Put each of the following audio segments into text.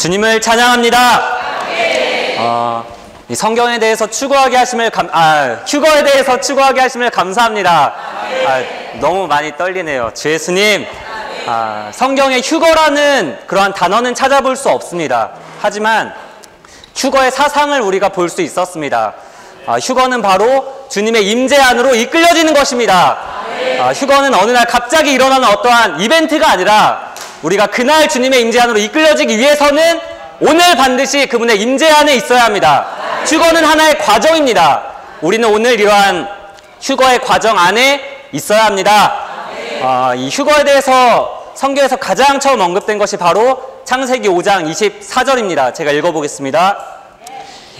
주님을 찬양합니다. 이 성경에 대해서 추구하게 하심을 휴거에 대해서 추구하게 하심을 감사합니다. 너무 많이 떨리네요. 주 예수님, 성경에 휴거라는 그러한 단어는 찾아볼 수 없습니다. 하지만 휴거의 사상을 우리가 볼 수 있었습니다. 휴거는 바로 주님의 임재 안으로 이끌려지는 것입니다. 휴거는 어느 날 갑자기 일어나는 어떠한 이벤트가 아니라 우리가 그날 주님의 임재 안으로 이끌려지기 위해서는 오늘 반드시 그분의 임재 안에 있어야 합니다. 휴거는 하나의 과정입니다. 우리는 오늘 이러한 휴거의 과정 안에 있어야 합니다. 이 휴거에 대해서 성경에서 가장 처음 언급된 것이 바로 창세기 5장 24절입니다. 제가 읽어보겠습니다.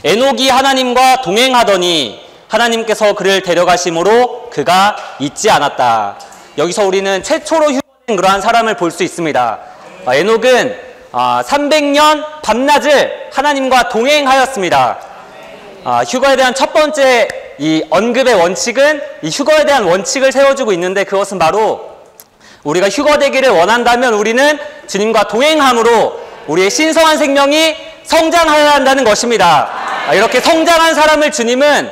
에녹이 하나님과 동행하더니 하나님께서 그를 데려가심으로 그가 잊지 않았다. 여기서 우리는 최초로 휴거된 그러한 사람을 볼 수 있습니다. 에녹은 300년 밤낮을 하나님과 동행하였습니다. 휴거에 대한 첫 번째 이 언급의 원칙은 이 휴거에 대한 원칙을 세워주고 있는데, 그것은 바로 우리가 휴거되기를 원한다면 우리는 주님과 동행함으로 우리의 신성한 생명이 성장하여야 한다는 것입니다. 이렇게 성장한 사람을 주님은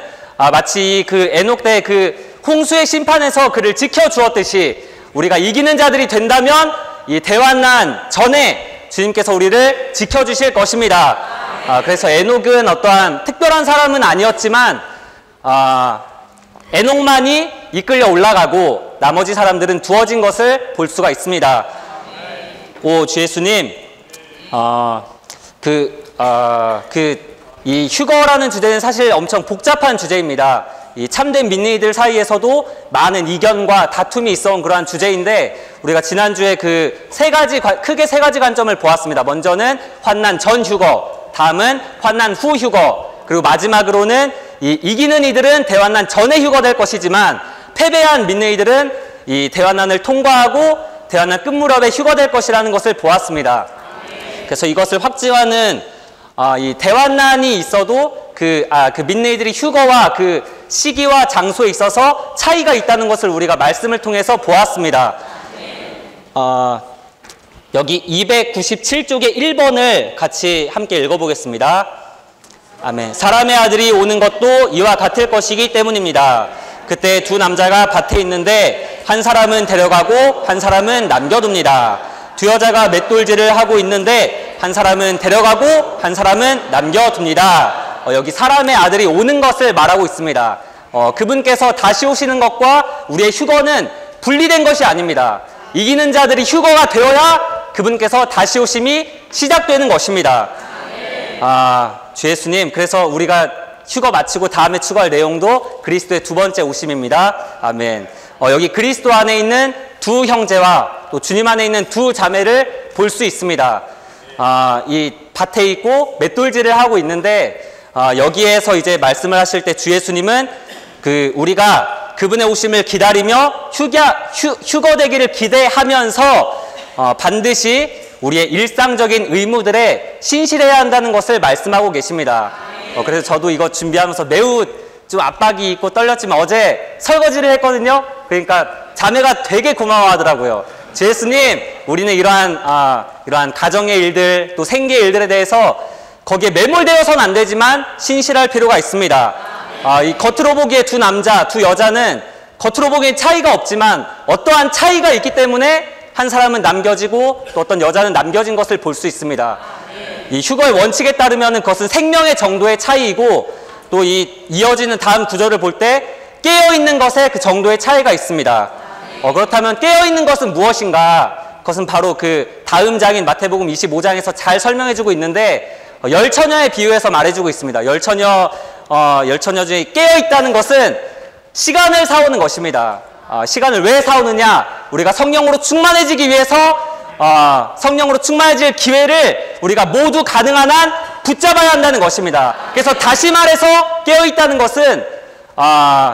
마치 그 에녹 때 그 홍수의 심판에서 그를 지켜주었듯이 우리가 이기는 자들이 된다면 이 대환난 전에 주님께서 우리를 지켜주실 것입니다. 그래서 에녹은 어떠한 특별한 사람은 아니었지만 에녹만이 이끌려 올라가고 나머지 사람들은 두어진 것을 볼 수가 있습니다. 주 예수님, 이 휴거라는 주제는 사실 엄청 복잡한 주제입니다. 이 참된 민니들 사이에서도 많은 이견과 다툼이 있어온 그러한 주제인데, 우리가 지난주에 그 크게 세 가지 관점을 보았습니다. 먼저는 환난 전 휴거, 다음은 환난 후 휴거, 그리고 마지막으로는 이기는 이들은 대환난 전에 휴거될 것이지만 패배한 민니들은 이 대환난을 통과하고 대환난 끝무렵에 휴거될 것이라는 것을 보았습니다. 그래서 이것을 확증하는 이 대환난이 있어도 그 민니들이 휴거와 그 시기와 장소에 있어서 차이가 있다는 것을 우리가 말씀을 통해서 보았습니다. 여기 297쪽의 1번을 같이 함께 읽어보겠습니다. 아멘. 사람의 아들이 오는 것도 이와 같을 것이기 때문입니다. 그때 두 남자가 밭에 있는데 한 사람은 데려가고 한 사람은 남겨둡니다. 두 여자가 맷돌질을 하고 있는데 한 사람은 데려가고 한 사람은 남겨둡니다. 여기 사람의 아들이 오는 것을 말하고 있습니다. 그분께서 다시 오시는 것과 우리의 휴거는 분리된 것이 아닙니다. 이기는 자들이 휴거가 되어야 그분께서 다시 오심이 시작되는 것입니다. 주 예수님, 그래서 우리가 휴거 마치고 다음에 추구할 내용도 그리스도의 두 번째 오심입니다. 아멘. 여기 그리스도 안에 있는 두 형제와 또 주님 안에 있는 두 자매를 볼 수 있습니다. 이 밭에 있고 맷돌질을 하고 있는데, 여기에서 이제 말씀을 하실 때 주 예수님은 우리가 그분의 오심을 기다리며 휴거되기를 기대하면서 반드시 우리의 일상적인 의무들에 신실해야 한다는 것을 말씀하고 계십니다. 그래서 저도 이거 준비하면서 매우 좀 압박이 있고 떨렸지만 어제 설거지를 했거든요. 그러니까 자매가 되게 고마워하더라고요. 주 예수님, 우리는 이러한 가정의 일들 또 생계의 일들에 대해서 거기에 매몰되어서는 안 되지만 신실할 필요가 있습니다. 이 겉으로 보기에 두 남자, 두 여자는 겉으로 보기엔 차이가 없지만 어떠한 차이가 있기 때문에 한 사람은 남겨지고 또 어떤 여자는 남겨진 것을 볼 수 있습니다. 이 휴거의 원칙에 따르면 그것은 생명의 정도의 차이이고, 또 이어지는 다음 구절을 볼 때 깨어있는 것에 그 정도의 차이가 있습니다. 그렇다면 깨어있는 것은 무엇인가? 그것은 바로 그 다음 장인 마태복음 25장에서 잘 설명해주고 있는데, 열처녀에 비유해서 말해주고 있습니다. 열처녀 중에 깨어있다는 것은 시간을 사오는 것입니다. 시간을 왜 사오느냐? 우리가 성령으로 충만해지기 위해서 성령으로 충만해질 기회를 우리가 모두 가능한 한 붙잡아야 한다는 것입니다. 그래서 다시 말해서 깨어있다는 것은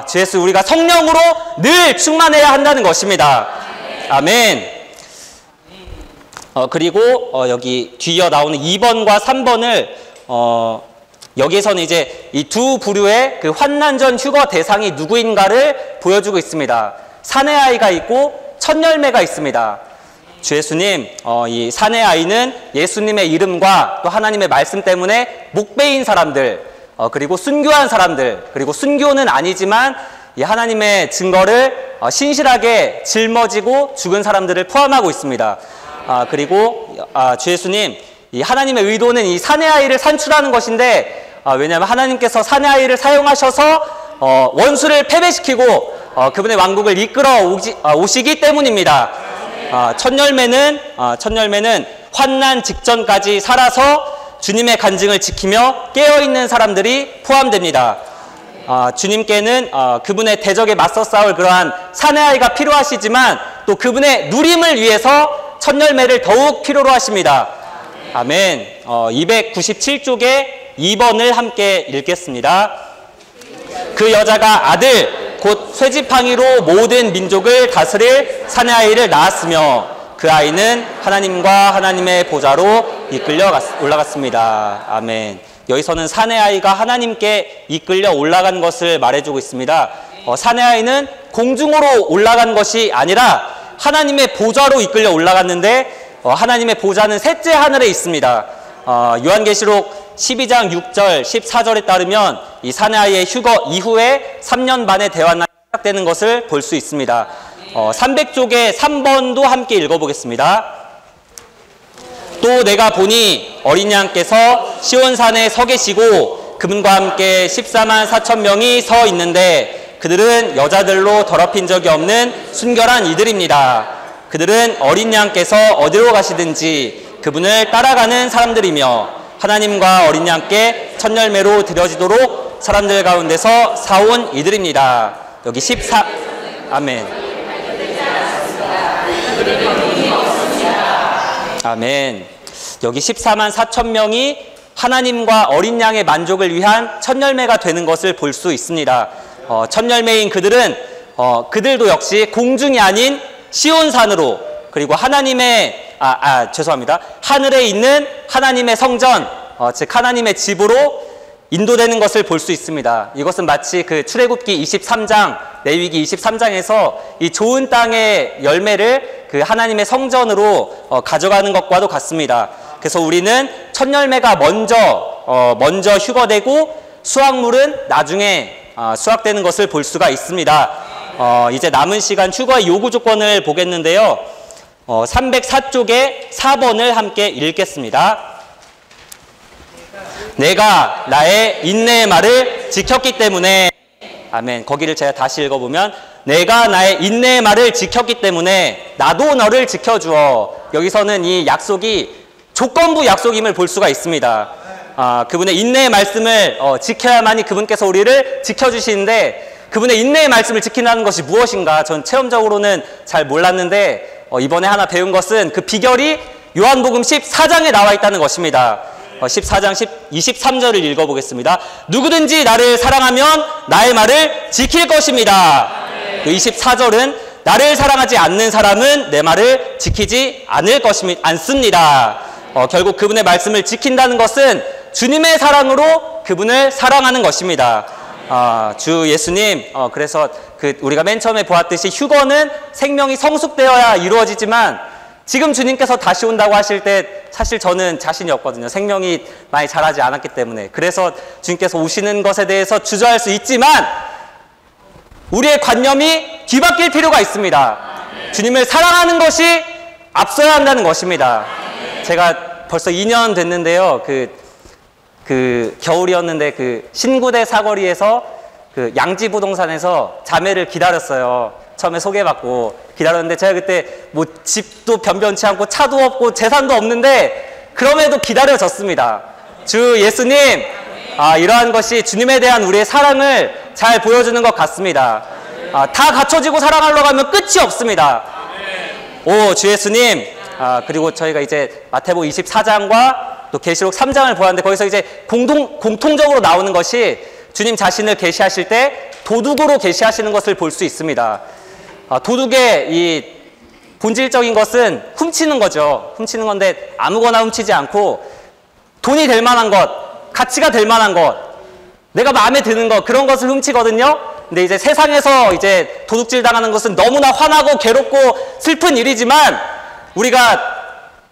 주 예수, 우리가 성령으로 늘 충만해야 한다는 것입니다. 아멘. 그리고 여기 뒤이어 나오는 2번과 3번을 여기에서는 이제 이 두 부류의 그 환난전 휴거 대상이 누구인가를 보여주고 있습니다. 사내 아이가 있고 첫 열매가 있습니다. 주 예수님, 이 사내 아이는 예수님의 이름과 또 하나님의 말씀 때문에 목베인 사람들, 그리고 순교한 사람들, 그리고 순교는 아니지만 이 하나님의 증거를 신실하게 짊어지고 죽은 사람들을 포함하고 있습니다. 그리고 주 예수님, 이 하나님의 의도는 이 사내 아이를 산출하는 것인데, 왜냐하면 하나님께서 사내 아이를 사용하셔서 원수를 패배시키고 그분의 왕국을 이끌어 오시기 때문입니다. 첫 열매는 환난 직전까지 살아서 주님의 간증을 지키며 깨어있는 사람들이 포함됩니다. 주님께는 그분의 대적에 맞서 싸울 그러한 사내 아이가 필요하시지만 또 그분의 누림을 위해서 첫 열매를 더욱 필요로 하십니다. 아멘. 297쪽에 2번을 함께 읽겠습니다. 그 여자가 아들 곧 쇠지팡이로 모든 민족을 다스릴 사내 아이를 낳았으며 그 아이는 하나님과 하나님의 보좌로 이끌려 올라갔습니다. 아멘. 여기서는 사내 아이가 하나님께 이끌려 올라간 것을 말해주고 있습니다. 사내 아이는 공중으로 올라간 것이 아니라 하나님의 보좌로 이끌려 올라갔는데 하나님의 보좌는 셋째 하늘에 있습니다. 요한계시록 12장 6절 14절에 따르면 이 사내 아이의 휴거 이후에 3년 반의 대환란이 시작되는 것을 볼 수 있습니다. 300쪽에 3번도 함께 읽어보겠습니다. 또 내가 보니 어린 양께서 시온산에 서 계시고 그분과 함께 14만 4천 명이 서 있는데 그들은 여자들로 더럽힌 적이 없는 순결한 이들입니다. 그들은 어린 양께서 어디로 가시든지 그분을 따라가는 사람들이며 하나님과 어린 양께 첫 열매로 드려지도록 사람들 가운데서 사온 이들입니다. 여기 14 아멘. 아멘. 여기 14만 4천 명이 하나님과 어린 양의 만족을 위한 첫 열매가 되는 것을 볼 수 있습니다. 첫 열매인 그들은 그들도 역시 공중이 아닌 시온산으로 그리고 하나님의 죄송합니다. 하늘에 있는 하나님의 성전, 즉 하나님의 집으로 인도되는 것을 볼 수 있습니다. 이것은 마치 그 출애굽기 23장, 레위기 23장에서 이 좋은 땅의 열매를 그 하나님의 성전으로 가져가는 것과도 같습니다. 그래서 우리는 첫 열매가 먼저 휴거되고 수확물은 나중에 수확되는 것을 볼 수가 있습니다. 이제 남은 시간 휴거의 요구 조건을 보겠는데요. 304쪽에 4번을 함께 읽겠습니다. 내가 나의 인내의 말을 지켰기 때문에 아멘. 거기를 제가 다시 읽어보면 내가 나의 인내의 말을 지켰기 때문에 나도 너를 지켜주어. 여기서는 이 약속이 조건부 약속임을 볼 수가 있습니다. 그분의 인내의 말씀을 지켜야만이 그분께서 우리를 지켜주시는데 그분의 인내의 말씀을 지킨다는 것이 무엇인가 전 체험적으로는 잘 몰랐는데 이번에 하나 배운 것은 그 비결이 요한복음 14장에 나와 있다는 것입니다. 14장 23절을 읽어보겠습니다. 누구든지 나를 사랑하면 나의 말을 지킬 것입니다. 24절은 나를 사랑하지 않는 사람은 내 말을 지키지 않습니다. 결국 그분의 말씀을 지킨다는 것은 주님의 사랑으로 그분을 사랑하는 것입니다. 주 예수님, 그래서 우리가 맨 처음에 보았듯이 휴거는 생명이 성숙되어야 이루어지지만 지금 주님께서 다시 온다고 하실 때 사실 저는 자신이 없거든요. 생명이 많이 자라지 않았기 때문에. 그래서 주님께서 오시는 것에 대해서 주저할 수 있지만 우리의 관념이 뒤바뀔 필요가 있습니다. 주님을 사랑하는 것이 앞서야 한다는 것입니다. 제가 벌써 2년 됐는데요. 그 겨울이었는데 그 신구대 사거리에서 그 양지부동산에서 자매를 기다렸어요. 처음에 소개받고 기다렸는데 제가 그때 뭐 집도 변변치 않고 차도 없고 재산도 없는데 그럼에도 기다려졌습니다. 주 예수님, 이러한 것이 주님에 대한 우리의 사랑을 잘 보여주는 것 같습니다. 다 갖춰지고 사랑하려고 하면 끝이 없습니다. 오, 주 예수님. 그리고 저희가 이제 마태복음 24장과 또 계시록 3장을 보았는데 거기서 이제 공통적으로 나오는 것이 주님 자신을 계시하실 때 도둑으로 계시하시는 것을 볼 수 있습니다. 도둑의 이 본질적인 것은 훔치는 거죠. 훔치는 건데 아무거나 훔치지 않고 돈이 될 만한 것, 가치가 될 만한 것, 내가 마음에 드는 것, 그런 것을 훔치거든요. 근데 이제 세상에서 이제 도둑질 당하는 것은 너무나 화나고 괴롭고 슬픈 일이지만 우리가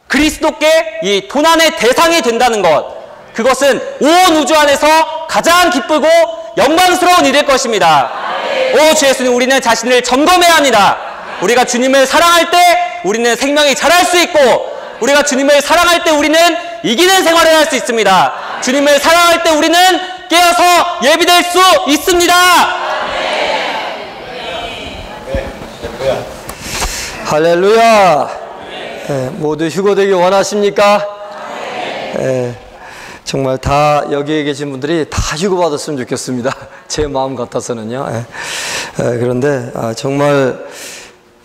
그리스도께 이 도난의 대상이 된다는 것, 그것은 온 우주 안에서 가장 기쁘고 영광스러운 일일 것입니다. 오 주 예수님, 우리는 자신을 점검해야 합니다. 우리가 주님을 사랑할 때 우리는 생명이 자랄 수 있고, 우리가 주님을 사랑할 때 우리는 이기는 생활을 할 수 있습니다. 주님을 사랑할 때 우리는 깨어서 예비될 수 있습니다. 할렐루야. 모두 휴거되기 원하십니까? 정말 다 여기에 계신 분들이 다 휴거 받았으면 좋겠습니다. 제 마음 같아서는요. 그런데 정말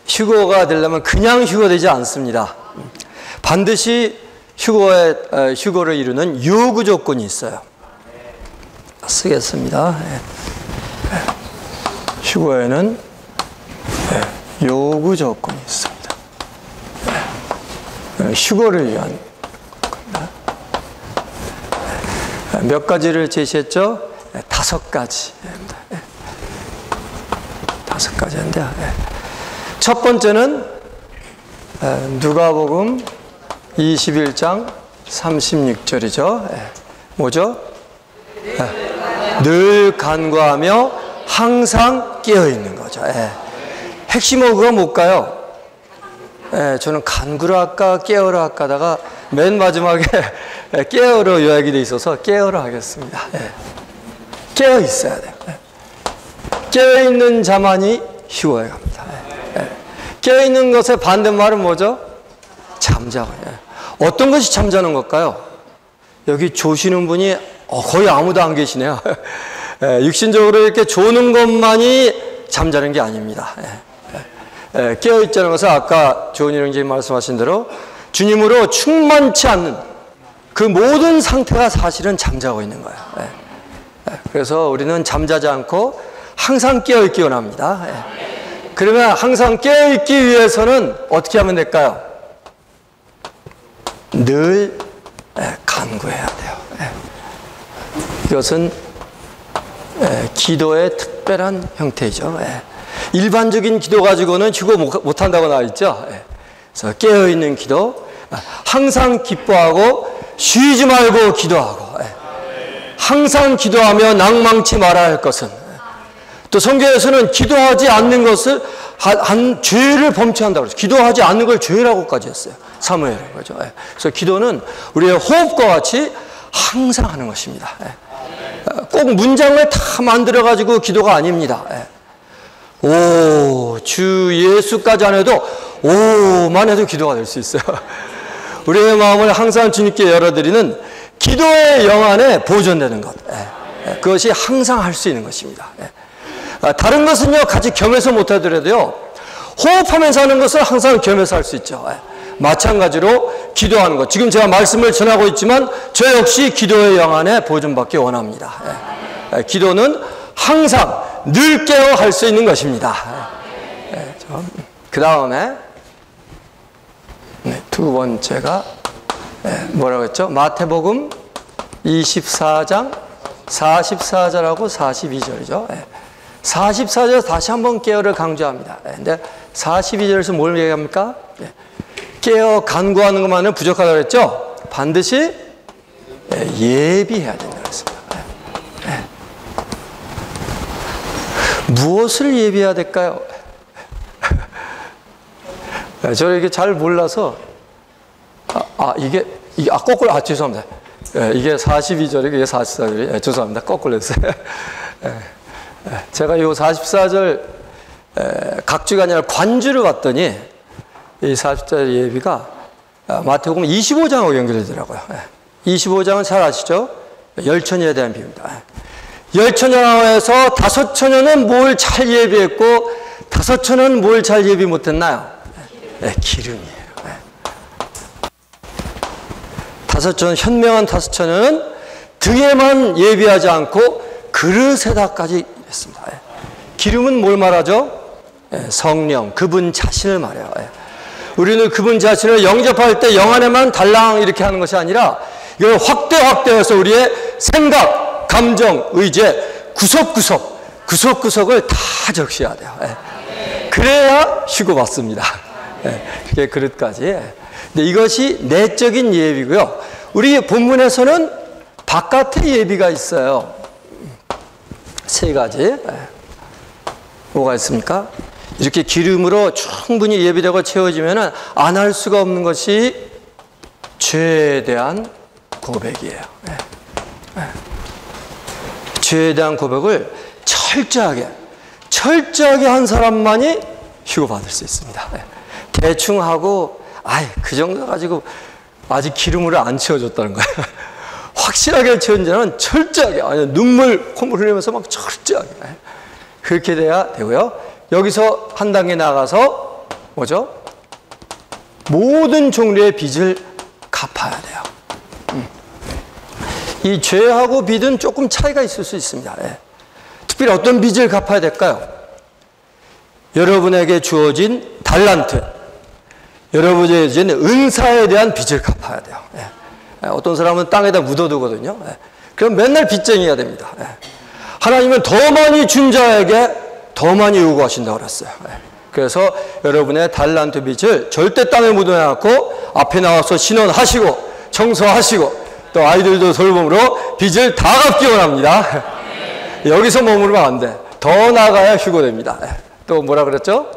휴거가 되려면 그냥 휴거되지 않습니다. 반드시 휴거를 이루는 요구 조건이 있어요. 쓰겠습니다. 휴거에는 요구 조건이 있습니다. 휴거를 위한 몇 가지를 제시했죠? 5가지. 5가지인데요. 첫 번째는 누가복음 21장 36절이죠. 뭐죠? 늘 간구하며 항상 깨어있는 거죠. 핵심은 그거 뭘까요? 저는 간구를 할까 깨어라 할까 하다가 맨 마지막에 깨어로 요약이 돼 있어서 깨어라 하겠습니다. 깨어 있어야 돼요. 깨어 있는 자만이 휴거에 갑니다. 깨어 있는 것의 반대말은 뭐죠? 잠자고. 어떤 것이 잠자는 걸까요? 여기 조시는 분이 거의 아무도 안 계시네요. 육신적으로 이렇게 조는 것만이 잠자는 게 아닙니다. 깨어있자는 것은 아까 조은희 형제님 말씀하신 대로 주님으로 충만치 않는 그 모든 상태가 사실은 잠자고 있는 거예요. 그래서 우리는 잠자지 않고 항상 깨어있기 원합니다. 그러면 항상 깨어있기 위해서는 어떻게 하면 될까요? 늘 간구해야 돼요. 이것은 기도의 특별한 형태이죠. 일반적인 기도 가지고는 휴거 못한다고 나와 있죠. 그래서 깨어있는 기도, 항상 기뻐하고 쉬지 말고 기도하고, 항상 기도하며 낭망치 말아야 할 것은, 또 성경에서는 기도하지 않는 것을 죄를 범죄한다고 그랬어요. 기도하지 않는 걸 죄라고까지 했어요. 사무엘은 거죠. 그래서 기도는 우리의 호흡과 같이 항상 하는 것입니다. 꼭 문장을 다 만들어 가지고 기도가 아닙니다. 오, 주 예수까지 안 해도 오만 해도 기도가 될 수 있어요. 우리의 마음을 항상 주님께 열어드리는 기도의 영 안에 보존되는 것, 그것이 항상 할 수 있는 것입니다. 다른 것은요 같이 겸해서 못하더라도요 호흡하면서 하는 것은 항상 겸해서 할 수 있죠. 마찬가지로 기도하는 것, 지금 제가 말씀을 전하고 있지만 저 역시 기도의 영 안에 보존받기 원합니다. 기도는 항상 늘 깨어 할 수 있는 것입니다. 그 다음에 두 번째가 뭐라고 했죠? 마태복음 24장 44절하고 42절이죠. 44절에서 다시 한번 깨어를 강조합니다. 근데 42절에서 뭘 얘기합니까? 깨어 간구하는 것만은 부족하다고 했죠? 반드시 예비해야 된다고 했습니다. 무엇을 예비해야 될까요? 저는 이게 잘 몰라서, 거꾸로, 죄송합니다. 이게 42절이고, 이게 44절이, 죄송합니다. 거꾸로 했어요. 제가 이 44절, 각주가 아니라 관주를 봤더니, 이 44절 예비가 마태복음 25장하고 연결되더라고요. 25장은 잘 아시죠? 열처녀에 대한 비유입니다. 열처녀에서 5처녀는 뭘 잘 예비했고 5처녀는 뭘 잘 예비 못했나요? 기름이에요. 5처녀, 현명한 5처녀는 등에만 예비하지 않고 그릇에다까지 했습니다. 기름은 뭘 말하죠? 성령, 그분 자신을 말해요. 우리는 그분 자신을 영접할 때 영 안에만 달랑 이렇게 하는 것이 아니라 이걸 확대해서 우리의 생각, 감정, 의제, 구석구석을 다 적셔야 돼요. 그래야 휴거 받습니다. 이렇게 그릇까지. 근데 이것이 내적인 예비고요. 우리 본문에서는 바깥의 예비가 있어요. 세 가지. 뭐가 있습니까? 이렇게 기름으로 충분히 예비되고 채워지면 안 할 수가 없는 것이 죄에 대한 고백이에요. 죄에 대한 고백을 철저하게 한 사람만이 휴거받을 수 있습니다. 대충 하고, 그 정도 가지고 아직 기름으로 안 채워줬다는 거예요. 확실하게 채운 자는 철저하게, 눈물, 콧물 흘리면서 막 철저하게. 그렇게 돼야 되고요. 여기서 한 단계 나가서, 뭐죠? 모든 종류의 빚을 갚아야 돼요. 이 죄하고 빚은 조금 차이가 있을 수 있습니다. 특별히 어떤 빚을 갚아야 될까요? 여러분에게 주어진 달란트, 여러분에게 주어진 은사에 대한 빚을 갚아야 돼요. 어떤 사람은 땅에다 묻어두거든요. 그럼 맨날 빚쟁이가 됩니다. 하나님은 더 많이 준 자에게 더 많이 요구하신다고 그랬어요. 그래서 여러분의 달란트 빚을 절대 땅에 묻어놔놓고 앞에 나와서 신원하시고 청소하시고 또 아이들도 돌봄으로 빚을 다 갚기 원합니다. 여기서 머무르면 안 돼. 더 나가야 휴거됩니다. 또 뭐라 그랬죠?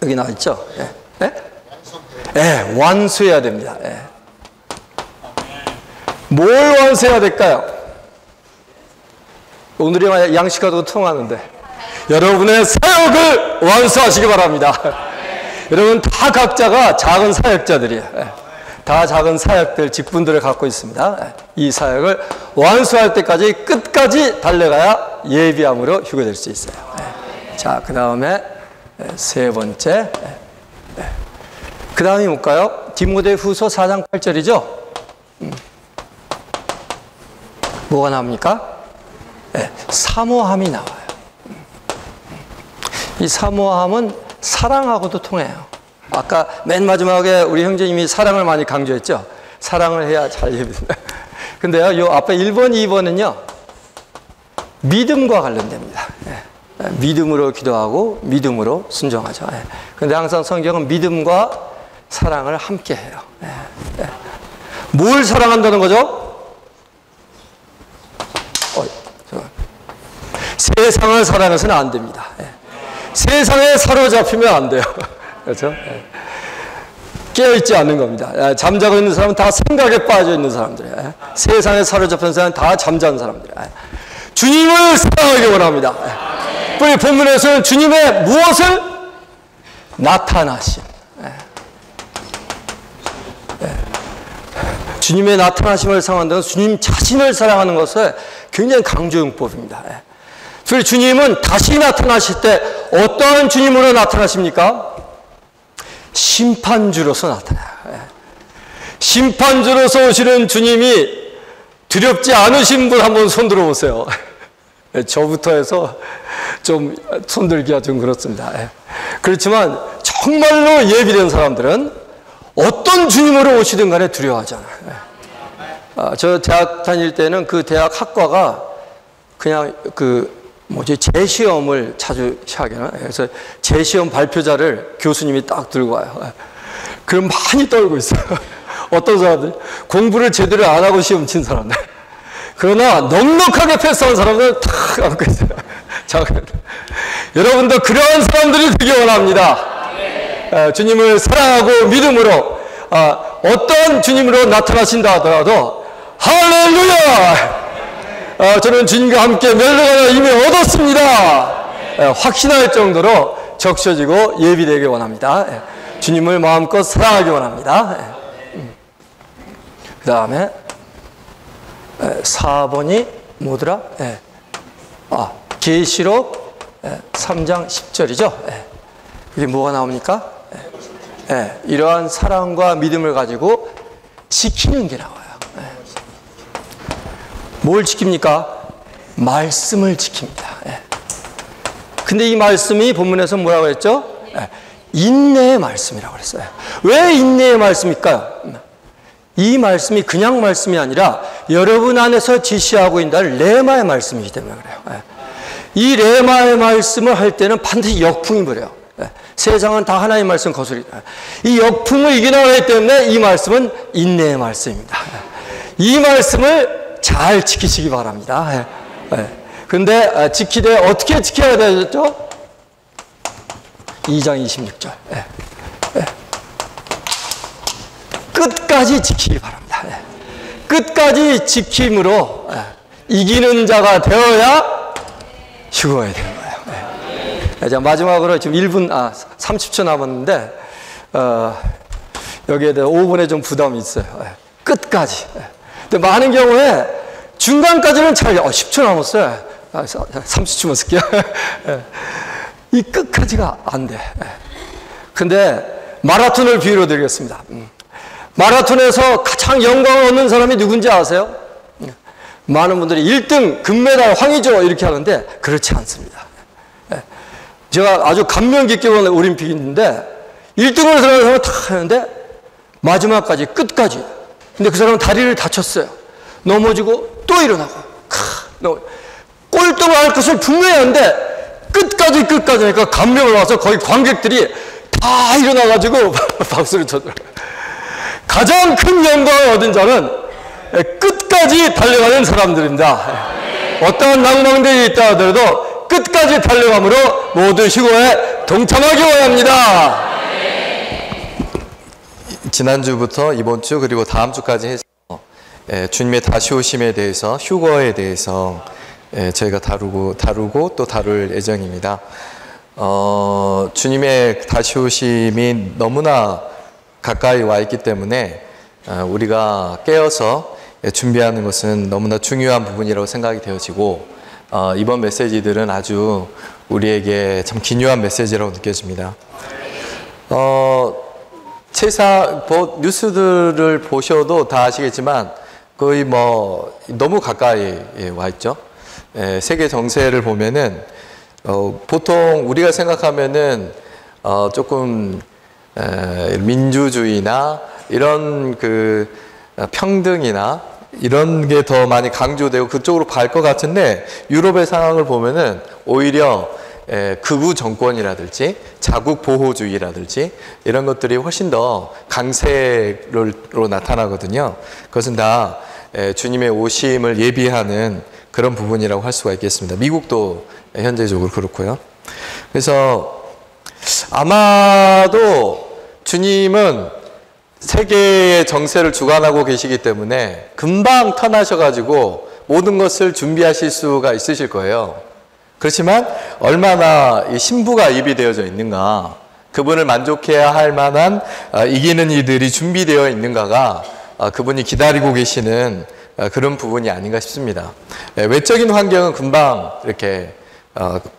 여기 나와 있죠? 완수해야 됩니다. 뭘 완수해야 될까요? 오늘이 양식과도 통하는데 여러분의 사역을 완수하시기 바랍니다. 여러분 다 각자가 작은 사역자들이에요. 다 작은 사역들, 직분들을 갖고 있습니다. 이 사역을 완수할 때까지 끝까지 달려가야 예비함으로 휴거될 수 있어요. 자, 그 다음에 세 번째. 그 다음이 뭘까요? 디모데후서 4장 8절이죠? 뭐가 나옵니까? 사모함이 나와요. 이 사모함은 사랑하고도 통해요. 아까 맨 마지막에 우리 형제님이 사랑을 많이 강조했죠? 사랑을 해야 잘 예비된다. 근데요, 요 앞에 1번, 2번은요, 믿음과 관련됩니다. 믿음으로 기도하고 믿음으로 순종하죠. 근데 항상 성경은 믿음과 사랑을 함께 해요. 뭘 사랑한다는 거죠? 세상을 사랑해서는 안 됩니다. 세상에 사로잡히면 안 돼요. 그렇죠? 깨어있지 않는 겁니다. 잠자고 있는 사람은 다 생각에 빠져 있는 사람들이에요. 세상에 사로잡힌 사람은 다 잠자는 사람들이에요. 주님을 사랑하기 원합니다. 우리 본문에서는 주님의 무엇을? 나타나심. 주님의 나타나심을 사랑한다는 것은 주님 자신을 사랑하는 것을 굉장히 강조용법입니다. 그래서 주님은 다시 나타나실 때 어떠한 주님으로 나타나십니까? 심판주로서 나타나요. 심판주로서 오시는 주님이 두렵지 않으신 분 한번 손 들어보세요. 저부터 해서 좀 손들기가 좀 그렇습니다. 그렇지만 정말로 예비된 사람들은 어떤 주님으로 오시든 간에 두려워하지 않아요. 저 대학 다닐 때는 그 대학 학과가 그냥 재시험을 자주 하게 해요. 그래서 재시험 발표자를 교수님이 딱 들고 와요. 그럼 많이 떨고 있어요. 어떤 사람들? 공부를 제대로 안 하고 시험 친 사람들. 그러나 넉넉하게 패스한 사람들은 탁 안고 있어요. 자, 여러분도 그러한 사람들이 되기 원합니다. 주님을 사랑하고 믿음으로 어떤 주님으로 나타나신다 하더라도 할렐루야! 저는 주님과 함께 멸류관을 이미 얻었습니다. 확신할 정도로 적셔지고 예비되기 원합니다. 주님을 마음껏 사랑하기 원합니다. 그 다음에 4번이 뭐더라? 계시록 3장 10절이죠. 이게 뭐가 나옵니까? 이러한 사랑과 믿음을 가지고 지키는 게 나와요. 뭘 지킵니까? 말씀을 지킵니다. 근데 이 말씀이 본문에서 뭐라고 했죠? 인내의 말씀이라고 그랬어요. 왜 인내의 말씀일까요? 이 말씀이 그냥 말씀이 아니라 여러분 안에서 지시하고 있는 레마의 말씀이기 때문에 그래요. 이 레마의 말씀을 할 때는 반드시 역풍이 불어요. 세상은 다 하나님 말씀 거스리다. 이 역풍을 이겨나가기 때문에 이 말씀은 인내의 말씀입니다. 이 말씀을 잘 지키시기 바랍니다. 그런데 지키되 어떻게 지켜야 되죠? 2장 26절. 끝까지 지키기 바랍니다. 끝까지 지킴으로 이기는 자가 되어야 휴거해야 되는 거예요. 자, 마지막으로 지금 30초 남았는데 여기에 대해 5분에 좀 부담이 있어요. 끝까지. 근데 많은 경우에 중간까지는 잘 10초 남았어요. 30초만 쓸게요. 이 끝까지가 안 돼. 근데 마라톤을 비유로 드리겠습니다. 마라톤에서 가장 영광을 얻는 사람이 누군지 아세요? 많은 분들이 1등 금메달 황의조 이렇게 하는데 그렇지 않습니다. 제가 아주 감명 깊게 본 올림픽이 있는데 1등으로 들어가는 사람은 다 하는데 마지막까지 끝까지. 근데 그 사람은 다리를 다쳤어요. 넘어지고 또 일어나고 꼴등할 것을 분명히 하는데 끝까지 하니까 감명을 와서 거의 관객들이 다 일어나가지고 박수를 쳐줘요. 가장 큰 영광을 얻은 자는 끝까지 달려가는 사람들입니다. 어떠한 낭망들이 있다 하더라도 끝까지 달려감으로 모두 휴거에 동참하기 원합니다. 지난주부터 이번 주 그리고 다음 주까지 해서 주님의 다시 오심에 대해서 휴거에 대해서 저희가 다루고 또 다룰 예정입니다. 주님의 다시 오심이 너무나 가까이 와 있기 때문에 우리가 깨어서 준비하는 것은 너무나 중요한 부분이라고 생각이 되어지고 이번 메시지들은 아주 우리에게 참 기묘한 메시지라고 느껴집니다. 뉴스들을 보셔도 다 아시겠지만 거의 너무 가까이 와 있죠. 세계 정세를 보면은 보통 우리가 생각하면은 조금 민주주의나 이런 평등이나 이런 게 더 많이 강조되고 그쪽으로 갈 것 같은데 유럽의 상황을 보면은 오히려 극우 정권이라든지 자국 보호주의라든지 이런 것들이 훨씬 더 강세로 나타나거든요. 그것은 다 주님의 오심을 예비하는 그런 부분이라고 할 수가 있겠습니다. 미국도 현재적으로 그렇고요. 그래서 아마도 주님은 세계의 정세를 주관하고 계시기 때문에 금방 터나셔가지고 모든 것을 준비하실 수가 있으실 거예요. 그렇지만 얼마나 이 신부가 입이 되어져 있는가, 그분을 만족해야 할 만한 이기는 이들이 준비되어 있는가가 그분이 기다리고 계시는 그런 부분이 아닌가 싶습니다. 외적인 환경은 금방 이렇게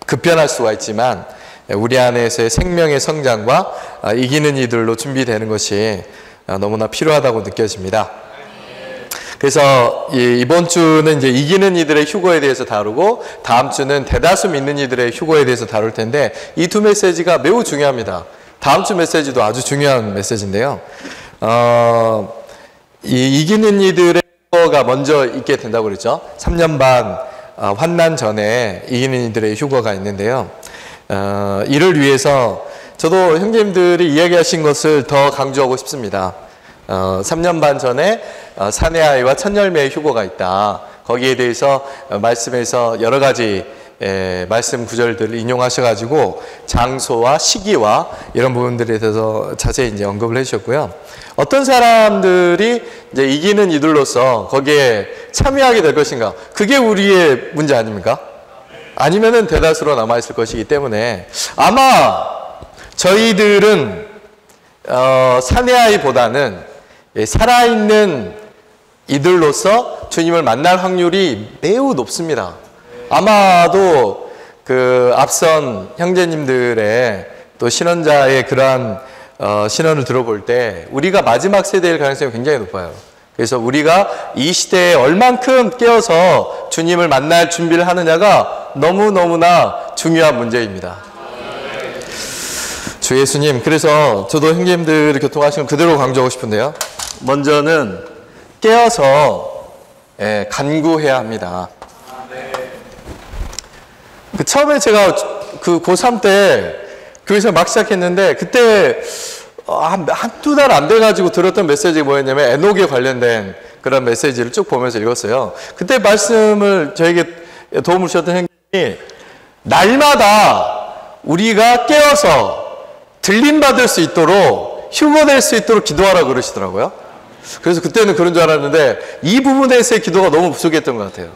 급변할 수가 있지만 우리 안에서의 생명의 성장과 이기는 이들로 준비되는 것이 너무나 필요하다고 느껴집니다. 그래서 이번 주는 이제 이기는 이들의 휴거에 대해서 다루고 다음 주는 대다수 믿는 이들의 휴거에 대해서 다룰 텐데 이 두 메시지가 매우 중요합니다. 다음 주 메시지도 아주 중요한 메시지인데요. 이기는 이들의 휴거가 먼저 있게 된다고 그랬죠. 3년 반 환난 전에 이기는 이들의 휴거가 있는데요. 이를 위해서 저도 형제님들이 이야기하신 것을 더 강조하고 싶습니다. 3년 반 전에 사내아이와 첫열매의 휴거가 있다. 거기에 대해서 말씀에서 여러 가지 말씀 구절들을 인용하셔가지고 장소와 시기와 이런 부분들에 대해서 자세히 이제 언급을 해주셨고요. 어떤 사람들이 이제 이기는 이들로서 거기에 참여하게 될 것인가? 그게 우리의 문제 아닙니까? 아니면은 대다수로 남아있을 것이기 때문에 아마 저희들은 사내아이보다는 살아있는 이들로서 주님을 만날 확률이 매우 높습니다. 아마도 앞선 형제님들의 또 신원자의 그러한 신원을 들어볼 때 우리가 마지막 세대일 가능성이 굉장히 높아요. 그래서 우리가 이 시대에 얼만큼 깨어서 주님을 만날 준비를 하느냐가 너무너무나 중요한 문제입니다. 주 예수님, 그래서 저도 형제님들을 교통하시는 그대로 강조하고 싶은데요. 먼저는 깨어서 간구해야 합니다. 처음에 제가 고3 때 교회에서 막 시작했는데 그때 한두 달 안 돼가지고 들었던 메시지가 뭐였냐면 에녹에 관련된 그런 메시지를 쭉 보면서 읽었어요. 그때 말씀을 저에게 도움을 주셨던 형님이 날마다 우리가 깨어서 들림받을 수 있도록 휴거될 수 있도록 기도하라고 그러시더라고요. 그래서 그때는 그런 줄 알았는데 이 부분에서의 기도가 너무 부족했던 것 같아요.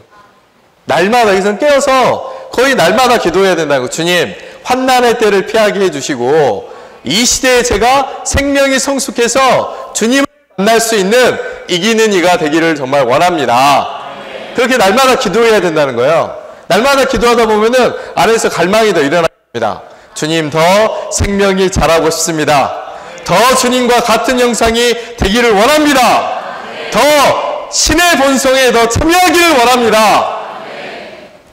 날마다 여기서는 깨어서 거의 날마다 기도해야 된다는 거. 주님, 환난의 때를 피하게 해주시고 이 시대에 제가 생명이 성숙해서 주님을 만날 수 있는 이기는 이가 되기를 정말 원합니다. 그렇게 날마다 기도해야 된다는 거예요. 날마다 기도하다 보면은 안에서 갈망이 더 일어납니다. 주님, 더 생명이 자라고 싶습니다. 더 주님과 같은 형상이 되기를 원합니다. 더 신의 본성에 더 참여하기를 원합니다.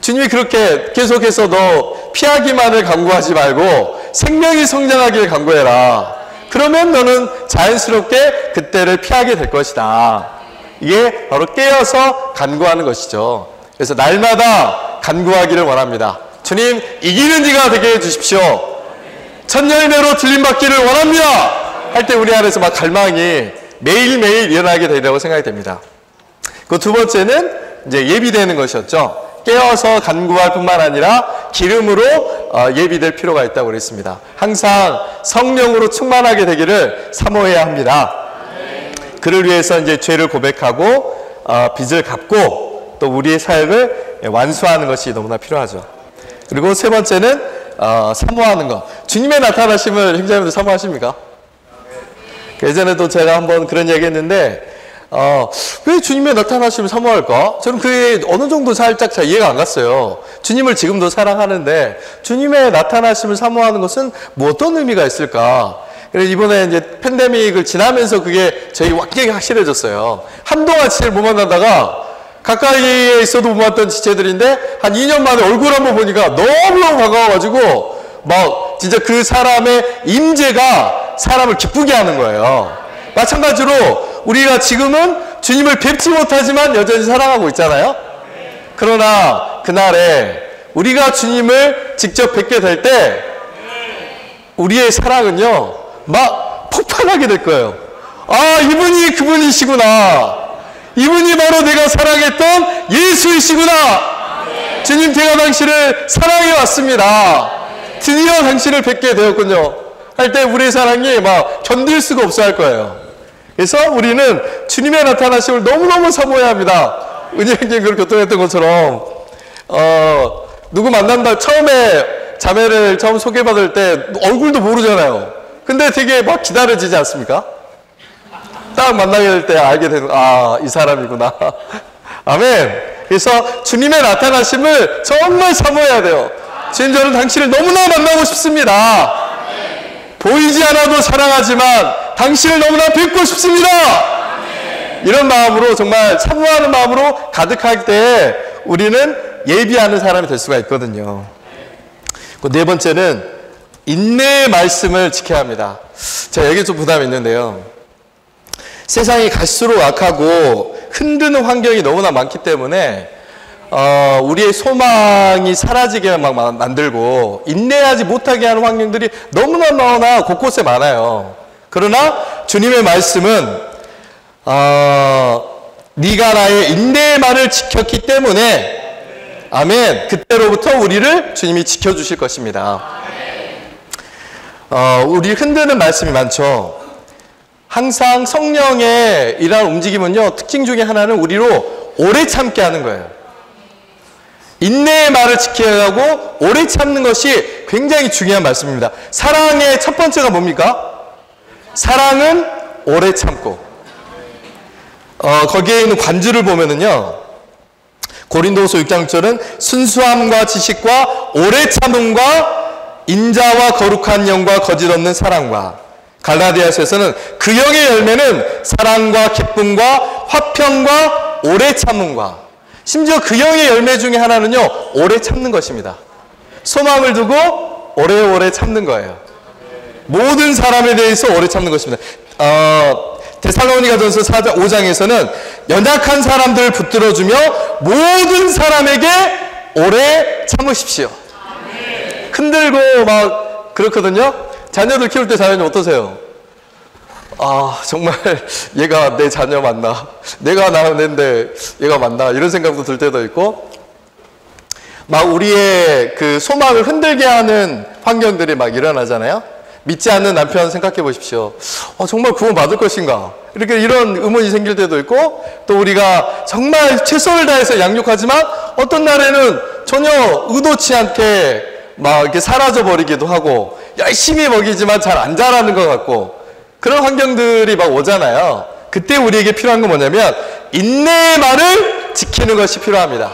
주님이 그렇게 계속해서 너 피하기만을 간구하지 말고 생명이 성장하기를 간구해라. 그러면 너는 자연스럽게 그때를 피하게 될 것이다. 이게 바로 깨어서 간구하는 것이죠. 그래서 날마다 간구하기를 원합니다. 주님, 이기는 이가 되게 해주십시오. 첫 열매로 들림받기를 원합니다. 할 때 우리 안에서 막 갈망이 매일매일 일어나게 되리라고 생각이 됩니다. 그 두 번째는 이제 예비되는 것이었죠. 깨어서 간구할 뿐만 아니라 기름으로 예비될 필요가 있다고 그랬습니다. 항상 성령으로 충만하게 되기를 사모해야 합니다. 그를 위해서 이제 죄를 고백하고 빚을 갚고 또 우리의 사역을 완수하는 것이 너무나 필요하죠. 그리고 세 번째는 사모하는 것. 주님의 나타나심을 형제님들 사모하십니까? 예전에도 제가 한번 그런 얘기 했는데 왜 주님의 나타나심을 사모할까? 저는 그게 어느 정도 살짝 잘 이해가 안 갔어요. 주님을 지금도 사랑하는데 주님의 나타나심을 사모하는 것은 뭐 어떤 의미가 있을까? 그래서 이번에 이제 팬데믹을 지나면서 그게 저희 완전히 확실해졌어요. 한동안 지체를 못 만나다가 가까이에 있어도 못 만났던 지체들인데 한 2년 만에 얼굴 한번 보니까 너무너무 반가워가지고 막 진짜 그 사람의 임재가 사람을 기쁘게 하는 거예요. 마찬가지로 우리가 지금은 주님을 뵙지 못하지만 여전히 사랑하고 있잖아요. 그러나 그날에 우리가 주님을 직접 뵙게 될 때 우리의 사랑은요 막 폭발하게 될 거예요. 아, 이분이 그분이시구나. 이분이 바로 내가 사랑했던 예수이시구나. 주님, 제가 당신을 사랑해 왔습니다. 드디어 당신을 뵙게 되었군요. 할 때 우리의 사랑이 막 견딜 수가 없어 할 거예요. 그래서 우리는 주님의 나타나심을 너무너무 사모해야 합니다. 은혜형님 그렇게 교통했던 것처럼 누구 만난다 처음에 자매를 처음 소개받을 때 얼굴도 모르잖아요. 근데 되게 막 기다려지지 않습니까? 딱 만나게 될 때 알게 되는 이 사람이구나. 아멘. 그래서 주님의 나타나심을 정말 사모해야 돼요. 주님, 저는 당신을 너무나 만나고 싶습니다. 보이지 않아도 사랑하지만 당신을 너무나 뵙고 싶습니다. 이런 마음으로 정말 사모하는 마음으로 가득할 때 우리는 예비하는 사람이 될 수가 있거든요. 네 번째는 인내의 말씀을 지켜야 합니다. 제가 여기 좀 부담이 있는데요. 세상이 갈수록 악하고 흔드는 환경이 너무나 많기 때문에 우리의 소망이 사라지게 막 만들고 인내하지 못하게 하는 환경들이 너무나 곳곳에 많아요. 그러나 주님의 말씀은 네가 나의 인내의 말을 지켰기 때문에 아멘, 그때로부터 우리를 주님이 지켜주실 것입니다. 우리 흔드는 말씀이 많죠. 항상 성령의 이러한 움직임은요, 특징 중에 하나는 우리로 오래 참게 하는 거예요. 인내의 말을 지켜야 하고 오래 참는 것이 굉장히 중요한 말씀입니다. 사랑의 첫 번째가 뭡니까? 사랑은 오래 참고. 거기에 있는 관주를 보면은요, 고린도후서 6장 6절은 순수함과 지식과 오래 참음과 인자와 거룩한 영과 거짓 없는 사랑과, 갈라디아서에서는 그 영의 열매는 사랑과 기쁨과 화평과 오래 참음과, 심지어 그 영의 열매 중에 하나는요, 오래 참는 것입니다. 소망을 두고 오래오래 참는 거예요. 모든 사람에 대해서 오래 참는 것입니다. 데살로니가전서 5장에서는 연약한 사람들을 붙들어주며 모든 사람에게 오래 참으십시오. 흔들고 막 그렇거든요. 자녀들 키울 때 자녀님 어떠세요? 아, 정말 얘가 내 자녀 맞나? 내가 낳았는데 얘가 맞나? 이런 생각도 들 때도 있고, 막 우리의 그 소망을 흔들게 하는 환경들이 막 일어나잖아요. 믿지 않는 남편 생각해 보십시오. 정말 구원 받을 것인가? 이렇게 이런 의문이 생길 때도 있고, 또 우리가 정말 최선을 다해서 양육하지만 어떤 날에는 전혀 의도치 않게 막 이렇게 사라져 버리기도 하고, 열심히 먹이지만 잘 안 자라는 것 같고, 그런 환경들이 막 오잖아요. 그때 우리에게 필요한 건 뭐냐면 인내의 말을 지키는 것이 필요합니다.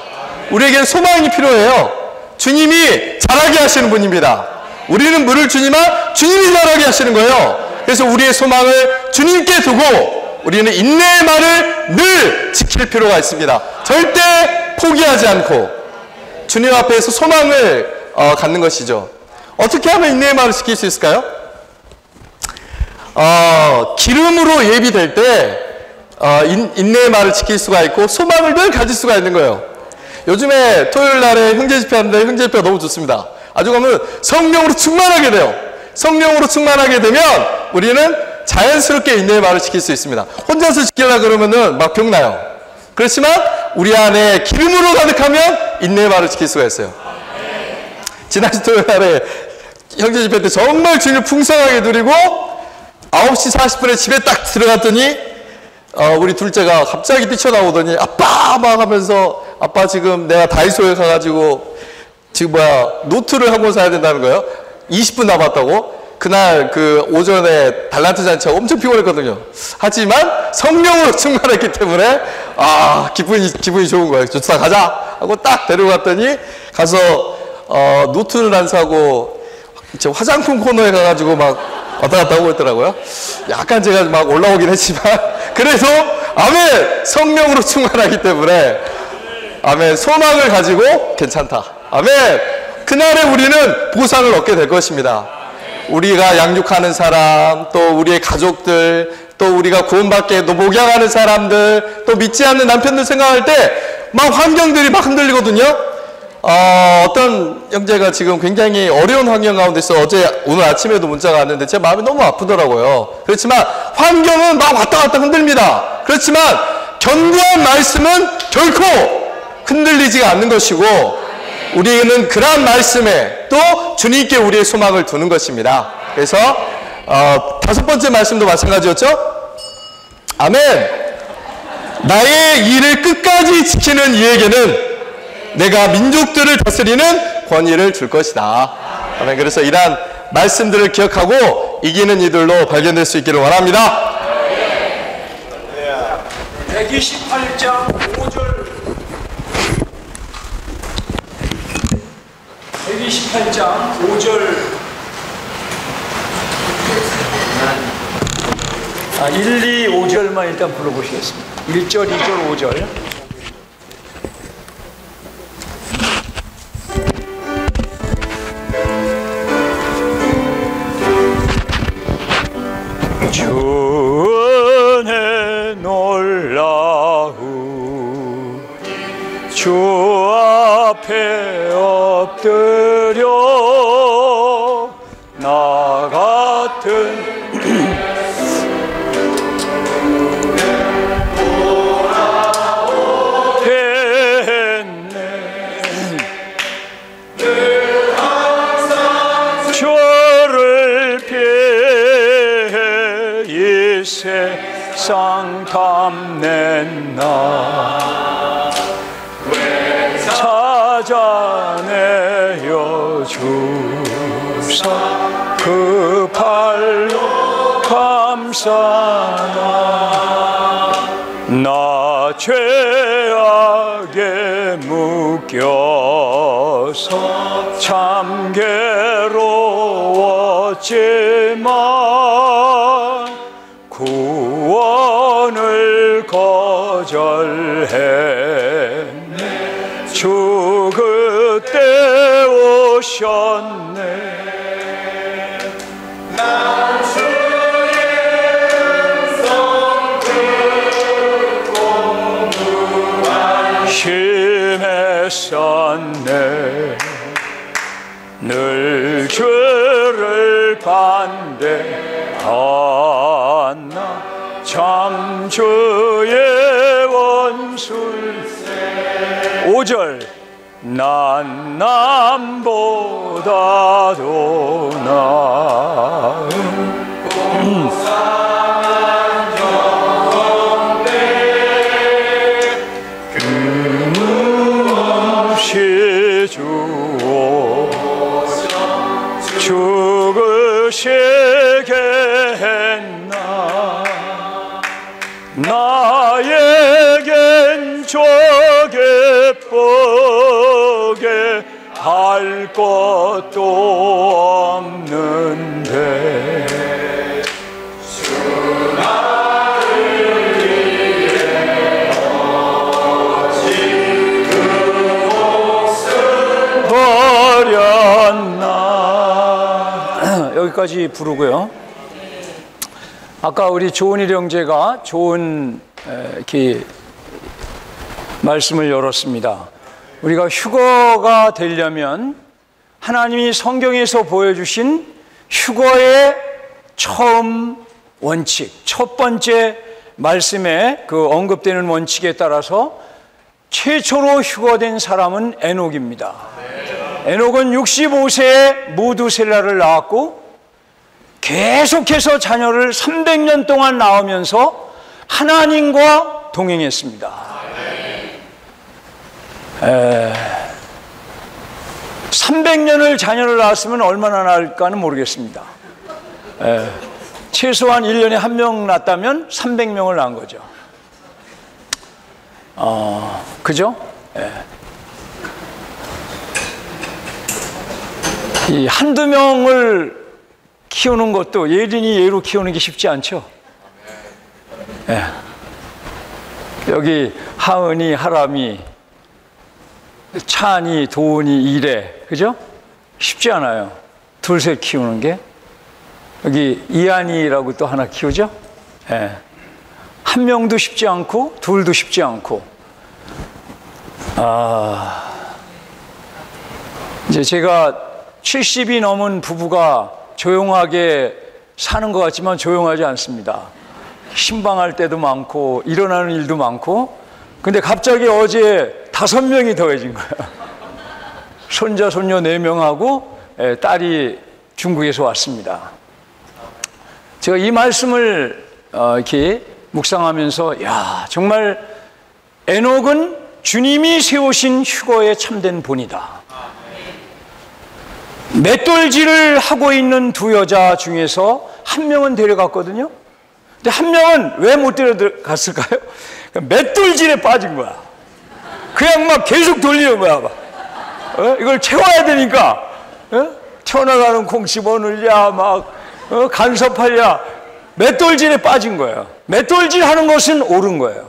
우리에겐 소망이 필요해요. 주님이 자라게 하시는 분입니다. 우리는 물을 주지만 주님이 자라게 하시는 거예요. 그래서 우리의 소망을 주님께 두고 우리는 인내의 말을 늘 지킬 필요가 있습니다. 절대 포기하지 않고 주님 앞에서 소망을 갖는 것이죠. 어떻게 하면 인내의 말을 지킬 수 있을까요? 기름으로 예비될 때 인내의 말을 지킬 수가 있고 소망을 늘 가질 수가 있는 거예요. 요즘에 토요일 날에 형제 집회 하는데 형제 집회가 너무 좋습니다. 아주 가면 성령으로 충만하게 돼요. 성령으로 충만하게 되면 우리는 자연스럽게 인내의 말을 지킬 수 있습니다. 혼자서 지키려고 그러면은 막 병나요. 그렇지만 우리 안에 기름으로 가득하면 인내의 말을 지킬 수가 있어요. 지난주 토요일 날에 형제 집회 때 정말 주님을 풍성하게 누리고 9시 40분에 집에 딱 들어갔더니 우리 둘째가 갑자기 뛰쳐나오더니 아빠 막 하면서 아빠 지금 내가 다이소에 가가지고 지금 노트를 하고 사야 된다는 거예요. 20분 남았다고. 그날 그 오전에 달란트 잔치가 엄청 피곤했거든요. 하지만 성령으로 충만했기 때문에 기분이 좋은 거예요. 좋다 가자 하고 딱 데려갔더니 가서 노트를 안 사고 화장품 코너에 가가지고 막 왔다 갔다 하고 있더라고요. 약간 제가 막 올라오긴 했지만 그래서 아멘, 성령으로 충만하기 때문에 아멘, 소망을 가지고 괜찮다. 아멘. 그날에 우리는 보상을 얻게 될 것입니다. 우리가 양육하는 사람, 또 우리의 가족들, 또 우리가 구원받게 또 목양하는 사람들, 또 믿지 않는 남편들 생각할 때 막 환경들이 막 흔들리거든요. 어떤 형제가 지금 굉장히 어려운 환경 가운데 있어 오늘 아침에도 문자가 왔는데 제 마음이 너무 아프더라고요. 그렇지만 환경은 막 왔다 갔다 흔들립니다. 그렇지만 견고한 말씀은 결코 흔들리지가 않는 것이고 우리는 그러한 말씀에 또 주님께 우리의 소망을 두는 것입니다. 그래서 5번째 말씀도 마찬가지였죠. 아멘. 나의 일을 끝까지 지키는 이에게는 내가 민족들을 다스리는 권위를 줄 것이다. 아멘. 그래서 이러한 말씀들을 기억하고 이기는 이들로 발견될 수 있기를 원합니다. 128장 5절 128장 5절 1, 2, 5절만 일단 불러보시겠습니다. 1절, 2절, 5절. 주 은혜 놀라우 주 앞에 엎드려 나 같은 세상 탐낸 나 찾아내어 주사 그 발로 감싸나 나 죄악에 묶여서 참 괴로웠지만 구원을 거절했네 주 그때 오셨네 난 주의 음성 듣고 무안심했었네 늘 주를 창조의 원술세. 5절 난 남보다도 나은 주오 죽으시게 했나 나에겐 저게 뻑에 할 것도 없는데 여기까지 부르고요. 아까 우리 조은일 형제가 좋은 이렇게 말씀을 열었습니다. 우리가 휴거가 되려면 하나님이 성경에서 보여주신 휴거의 처음 원칙, 첫 번째 말씀에 그 언급되는 원칙에 따라서 최초로 휴거된 사람은 에녹입니다. 에녹은 65세에 무두셀라를 낳았고 계속해서 자녀를 300년 동안 낳으면서 하나님과 동행했습니다. 300년을 자녀를 낳았으면 얼마나 낳을까는 모르겠습니다. 최소한 1년에 한 명 낳았다면 300명을 낳은 거죠. 그죠? 이 한두 명을 키우는 것도 예린이 예로 키우는 게 쉽지 않죠. 여기 하은이, 하람이, 찬이, 도은이, 이래, 그죠? 쉽지 않아요. 둘셋 키우는 게. 여기 이한이라고 또 하나 키우죠? 한 명도 쉽지 않고 둘도 쉽지 않고. 이제 제가 70이 넘은 부부가 조용하게 사는 것 같지만 조용하지 않습니다. 신방할 때도 많고 일어나는 일도 많고. 근데 갑자기 어제 5명이 더해진 거예요. 손자 손녀 4명하고 딸이 중국에서 왔습니다. 제가 이 말씀을 이렇게 묵상하면서 야, 정말 에녹은 주님이 세우신 휴거에 참된 본이다. 맷돌질을 하고 있는 두 여자 중에서 한 명은 데려갔거든요. 근데 한 명은 왜 못 데려갔을까요? 맷돌질에 빠진 거야. 그냥 막 계속 돌리는 거야. 막. 이걸 채워야 되니까. 튀어나가는 콩 집어넣으랴, 막 간섭하랴. 맷돌질에 빠진 거예요. 맷돌질 하는 것은 옳은 거예요.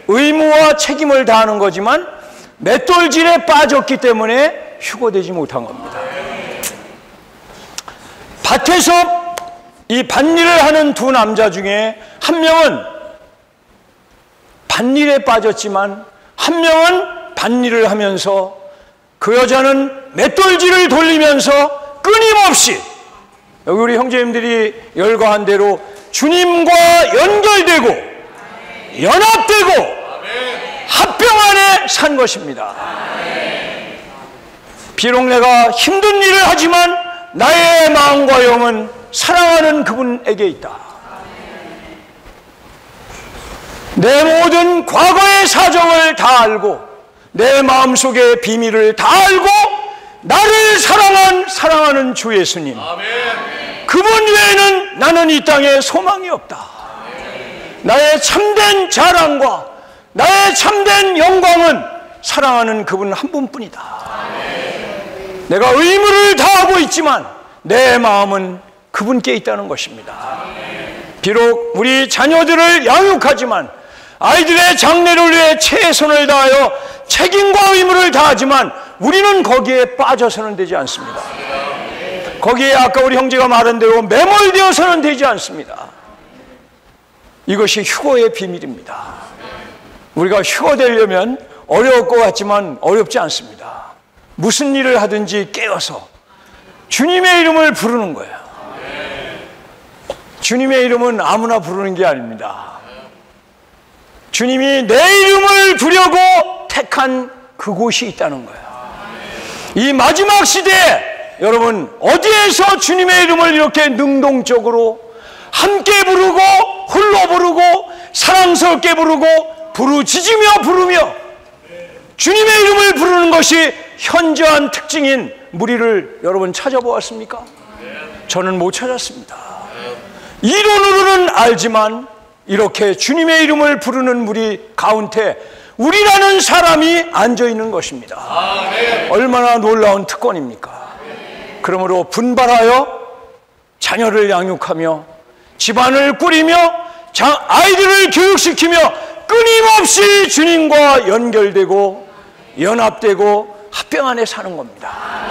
의무와 책임을 다하는 거지만 맷돌질에 빠졌기 때문에 휴거되지 못한 겁니다. 밭에서 이 밭일을 하는 두 남자 중에 한 명은 밭일에 빠졌지만 한 명은 밭일을 하면서 그 여자는 맷돌질을 돌리면서 끊임없이 여기 우리 형제님들이 열거한 대로 주님과 연결되고 연합되고 합병 안에 산 것입니다. 비록 내가 힘든 일을 하지만 나의 마음과 영은 사랑하는 그분에게 있다. 내 모든 과거의 사정을 다 알고 내 마음속의 비밀을 다 알고 나를 사랑하는 주 예수님, 그분 외에는 나는 이 땅에 소망이 없다. 나의 참된 자랑과 나의 참된 영광은 사랑하는 그분 한 분뿐이다. 내가 의무를 다하고 있지만 내 마음은 그분께 있다는 것입니다. 비록 우리 자녀들을 양육하지만 아이들의 장래를 위해 최선을 다하여 책임과 의무를 다하지만 우리는 거기에 빠져서는 되지 않습니다. 거기에 아까 우리 형제가 말한 대로 매몰되어서는 되지 않습니다. 이것이 휴거의 비밀입니다. 우리가 휴거되려면 어려울 것 같지만 어렵지 않습니다. 무슨 일을 하든지 깨어서 주님의 이름을 부르는 거예요. 주님의 이름은 아무나 부르는 게 아닙니다. 주님이 내 이름을 부려고 택한 그곳이 있다는 거예요. 이 마지막 시대에 여러분 어디에서 주님의 이름을 이렇게 능동적으로 함께 부르고 홀로 부르고 사랑스럽게 부르고 부르짖으며 부르며 주님의 이름을 부르는 것이 현저한 특징인 무리를 여러분 찾아보았습니까? 저는 못 찾았습니다. 이론으로는 알지만 이렇게 주님의 이름을 부르는 무리 가운데 우리라는 사람이 앉아있는 것입니다. 얼마나 놀라운 특권입니까? 그러므로 분발하여 자녀를 양육하며 집안을 꾸리며 아이들을 교육시키며 끊임없이 주님과 연결되고 연합되고 합병 안에 사는 겁니다.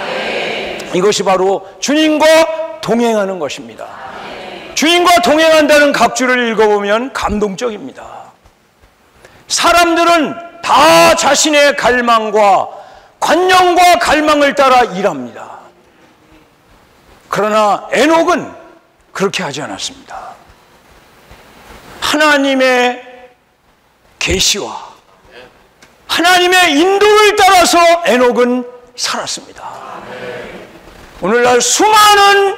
이것이 바로 주님과 동행하는 것입니다. 주님과 동행한다는 각주를 읽어보면 감동적입니다. 사람들은 다 자신의 갈망과 관념과 갈망을 따라 일합니다. 그러나 에녹은 그렇게 하지 않았습니다. 하나님의 계시와 하나님의 인도를 따라서 에녹은 살았습니다. 오늘날 수많은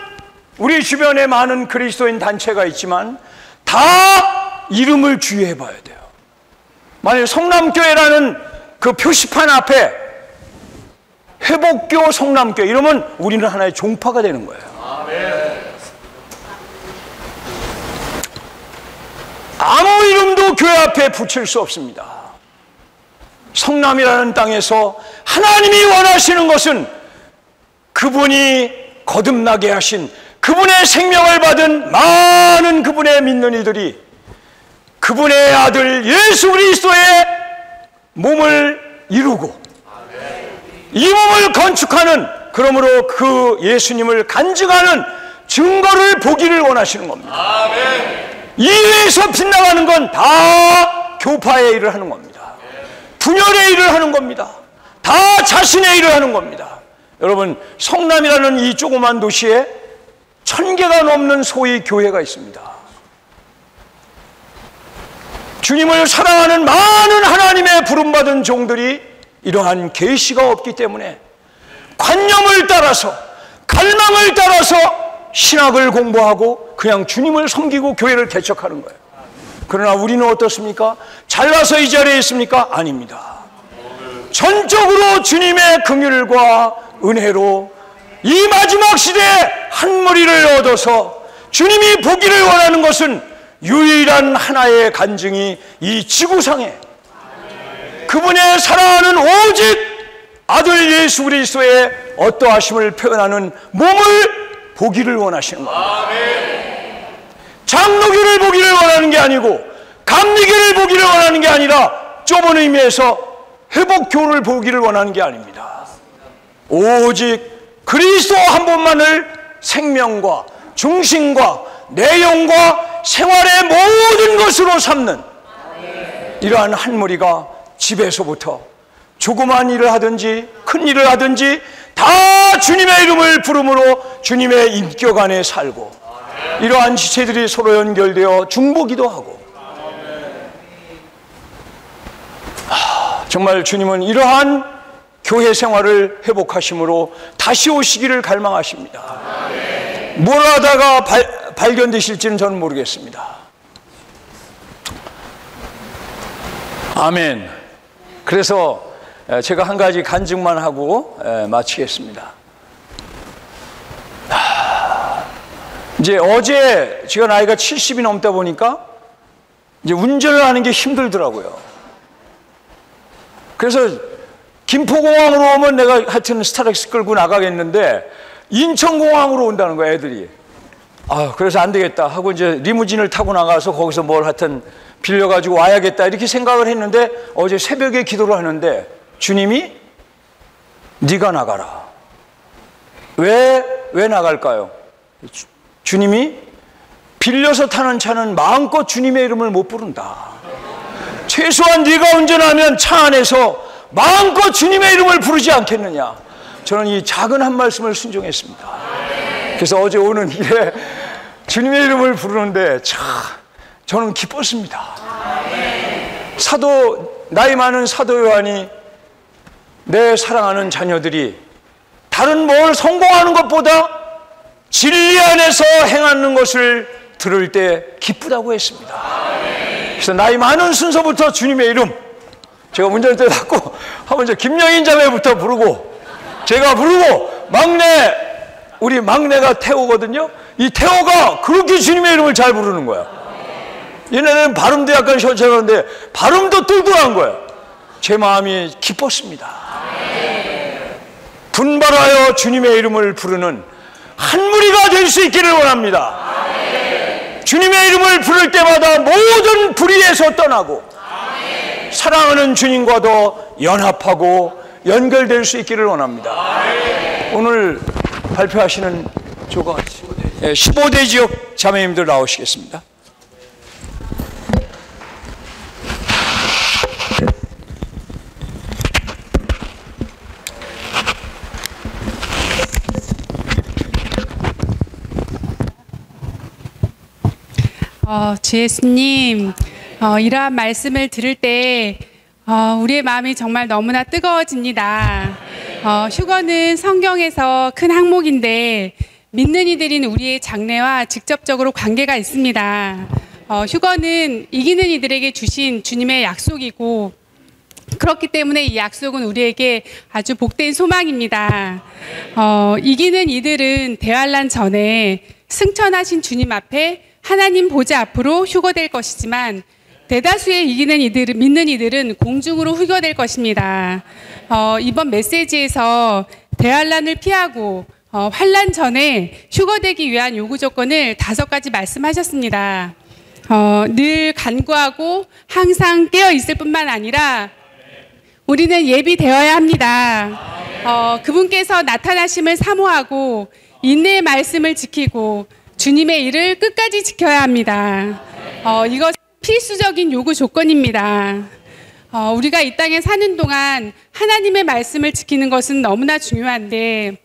우리 주변에 많은 그리스도인 단체가 있지만 다 이름을 주의해 봐야 돼요. 만약 성남교회라는 그 표시판 앞에 회복교 성남교회 이러면 우리는 하나의 종파가 되는 거예요. 아무 이름도 교회 앞에 붙일 수 없습니다. 성남이라는 땅에서 하나님이 원하시는 것은 그분이 거듭나게 하신 그분의 생명을 받은 많은 그분의 믿는 이들이 그분의 아들 예수 그리스도의 몸을 이루고 이 몸을 건축하는 그러므로 그 예수님을 간증하는 증거를 보기를 원하시는 겁니다. 이외에서 빗나가는 건 다 교파의 일을 하는 겁니다. 분열의 일을 하는 겁니다. 다 자신의 일을 하는 겁니다. 여러분 성남이라는 이 조그만 도시에 1000개가 넘는 소위 교회가 있습니다. 주님을 사랑하는 많은 하나님의 부름받은 종들이 이러한 계시가 없기 때문에 관념을 따라서 갈망을 따라서 신학을 공부하고 그냥 주님을 섬기고 교회를 개척하는 거예요. 그러나 우리는 어떻습니까? 잘나서 이 자리에 있습니까? 아닙니다. 전적으로 주님의 긍휼과 은혜로 이 마지막 시대에 한 무리를 얻어서 주님이 보기를 원하는 것은 유일한 하나의 간증이 이 지구상에 그분의 사랑하는 오직 아들 예수 그리스도의 어떠하심을 표현하는 몸을 보기를 원하시는 겁니다. 장로교를 보기를 원하는 게 아니고 감리교를 보기를 원하는 게 아니라 좁은 의미에서 회복교를 보기를 원하는 게 아닙니다. 오직 그리스도 한 분만을 생명과 중심과 내용과 생활의 모든 것으로 삼는 이러한 한 무리가 집에서부터 조그만 일을 하든지 큰 일을 하든지 다 주님의 이름을 부름으로 주님의 인격 안에 살고 이러한 지체들이 서로 연결되어 중보기도 하고 정말 주님은 이러한 교회 생활을 회복하심으로 다시 오시기를 갈망하십니다. 뭘 하다가 발견되실지는 저는 모르겠습니다. 아멘. 그래서 제가 한 가지 간증만 하고 마치겠습니다. 이제 어제 제가 나이가 70이 넘다 보니까 이제 운전을 하는 게 힘들더라고요. 그래서 김포공항으로 오면 내가 하여튼 스타렉스 끌고 나가겠는데 인천공항으로 온다는 거야, 애들이. 그래서 안 되겠다 하고 이제 리무진을 타고 나가서 거기서 뭘 하여튼 빌려가지고 와야겠다 이렇게 생각을 했는데 어제 새벽에 기도를 하는데 주님이 네가 나가라. 왜 나갈까요? 주님이 빌려서 타는 차는 마음껏 주님의 이름을 못 부른다. 최소한 네가 운전하면 차 안에서 마음껏 주님의 이름을 부르지 않겠느냐. 저는 이 작은 한 말씀을 순종했습니다. 그래서 어제 오는 길에 주님의 이름을 부르는데 참 저는 기뻤습니다. 나이 많은 사도 요한이 내 사랑하는 자녀들이 다른 뭘 성공하는 것보다 진리 안에서 행하는 것을 들을 때 기쁘다고 했습니다. 그래서 나이 많은 순서부터 주님의 이름, 제가 운전대 닫고 하면 이제 김영인 자매부터 부르고, 제가 부르고, 우리 막내가 태호거든요. 이 태호가 그렇게 주님의 이름을 잘 부르는 거야. 얘네는 발음도 약간 현천한데 발음도 똘똘한 거야. 제 마음이 기뻤습니다. 분발하여 주님의 이름을 부르는 한 무리가 될 수 있기를 원합니다. 주님의 이름을 부를 때마다 모든 불의에서 떠나고 사랑하는 주님과도 연합하고 연결될 수 있기를 원합니다. 오늘 발표하시는 조가 15대 지역 자매님들 나오시겠습니다. 주 예수님, 이러한 말씀을 들을 때 우리의 마음이 정말 너무나 뜨거워집니다. 휴거는 성경에서 큰 항목인데 믿는 이들인 우리의 장래와 직접적으로 관계가 있습니다. 휴거는 이기는 이들에게 주신 주님의 약속이고, 그렇기 때문에 이 약속은 우리에게 아주 복된 소망입니다. 이기는 이들은 대환란 전에 승천하신 주님 앞에 하나님 보좌 앞으로 휴거될 것이지만, 대다수의 믿는 이들은 공중으로 휴거될 것입니다. 이번 메시지에서 대환란을 피하고 환란 전에 휴거되기 위한 요구 조건을 5가지 말씀하셨습니다. 늘 간구하고 항상 깨어 있을 뿐만 아니라 우리는 예비되어야 합니다. 그분께서 나타나심을 사모하고 인내의 말씀을 지키고 주님의 일을 끝까지 지켜야 합니다. 이것은 필수적인 요구 조건입니다. 우리가 이 땅에 사는 동안 하나님의 말씀을 지키는 것은 너무나 중요한데,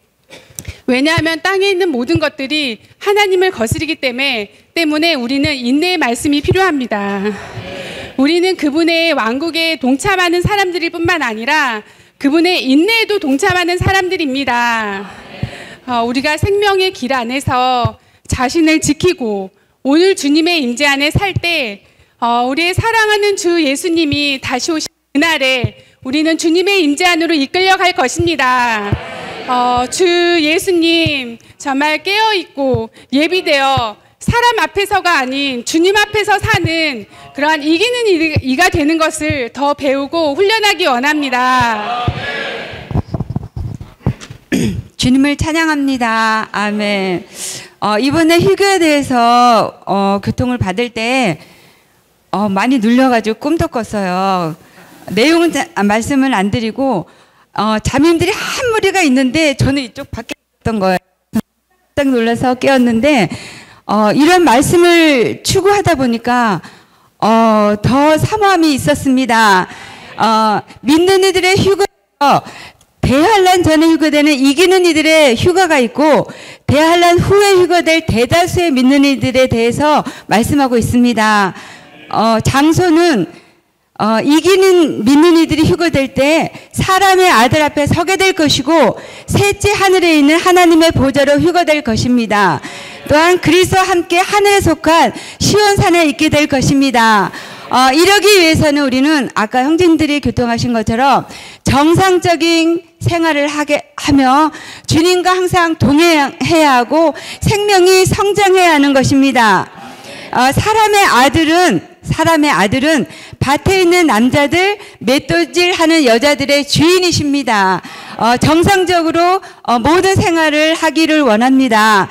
왜냐하면 땅에 있는 모든 것들이 하나님을 거스르기 때문에 우리는 인내의 말씀이 필요합니다. 우리는 그분의 왕국에 동참하는 사람들일 뿐만 아니라 그분의 인내에도 동참하는 사람들입니다. 우리가 생명의 길 안에서 자신을 지키고 오늘 주님의 임재 안에 살 때 우리의 사랑하는 주 예수님이 다시 오신 그날에 우리는 주님의 임재 안으로 이끌려갈 것입니다. 주 예수님 정말 깨어있고 예비되어 사람 앞에서가 아닌 주님 앞에서 사는 그러한 이기는 이가 되는 것을 더 배우고 훈련하기 원합니다. 주님을 찬양합니다. 아멘. 이번에 휴교에 대해서 교통을 받을 때 많이 눌려가지고 꿈도 꿨어요. 내용은 말씀을 안 드리고 자매님들이 한 무리가 있는데 저는 이쪽 밖에 있었던 거예요. 딱 놀라서 깨었는데 이런 말씀을 추구하다 보니까 더 사모함이 있었습니다. 믿는 이들의 휴거, 대환란 전에 휴거되는 이기는 이들의 휴거가 있고 대환란 후에 휴거될 대다수의 믿는 이들에 대해서 말씀하고 있습니다. 장소는 이기는 믿는 이들이 휴거될 때 사람의 아들 앞에 서게 될 것이고 셋째 하늘에 있는 하나님의 보좌로 휴거될 것입니다. 또한 그리스도와 함께 하늘에 속한 시온산에 있게 될 것입니다. 이러기 위해서는 우리는 아까 형제님들이 교통하신 것처럼 정상적인 생활을 하며 주님과 항상 동행해야 하고 생명이 성장해야 하는 것입니다. 사람의 아들은 밭에 있는 남자들, 맷돌질하는 여자들의 주인이십니다. 정상적으로 모든 생활을 하기를 원합니다.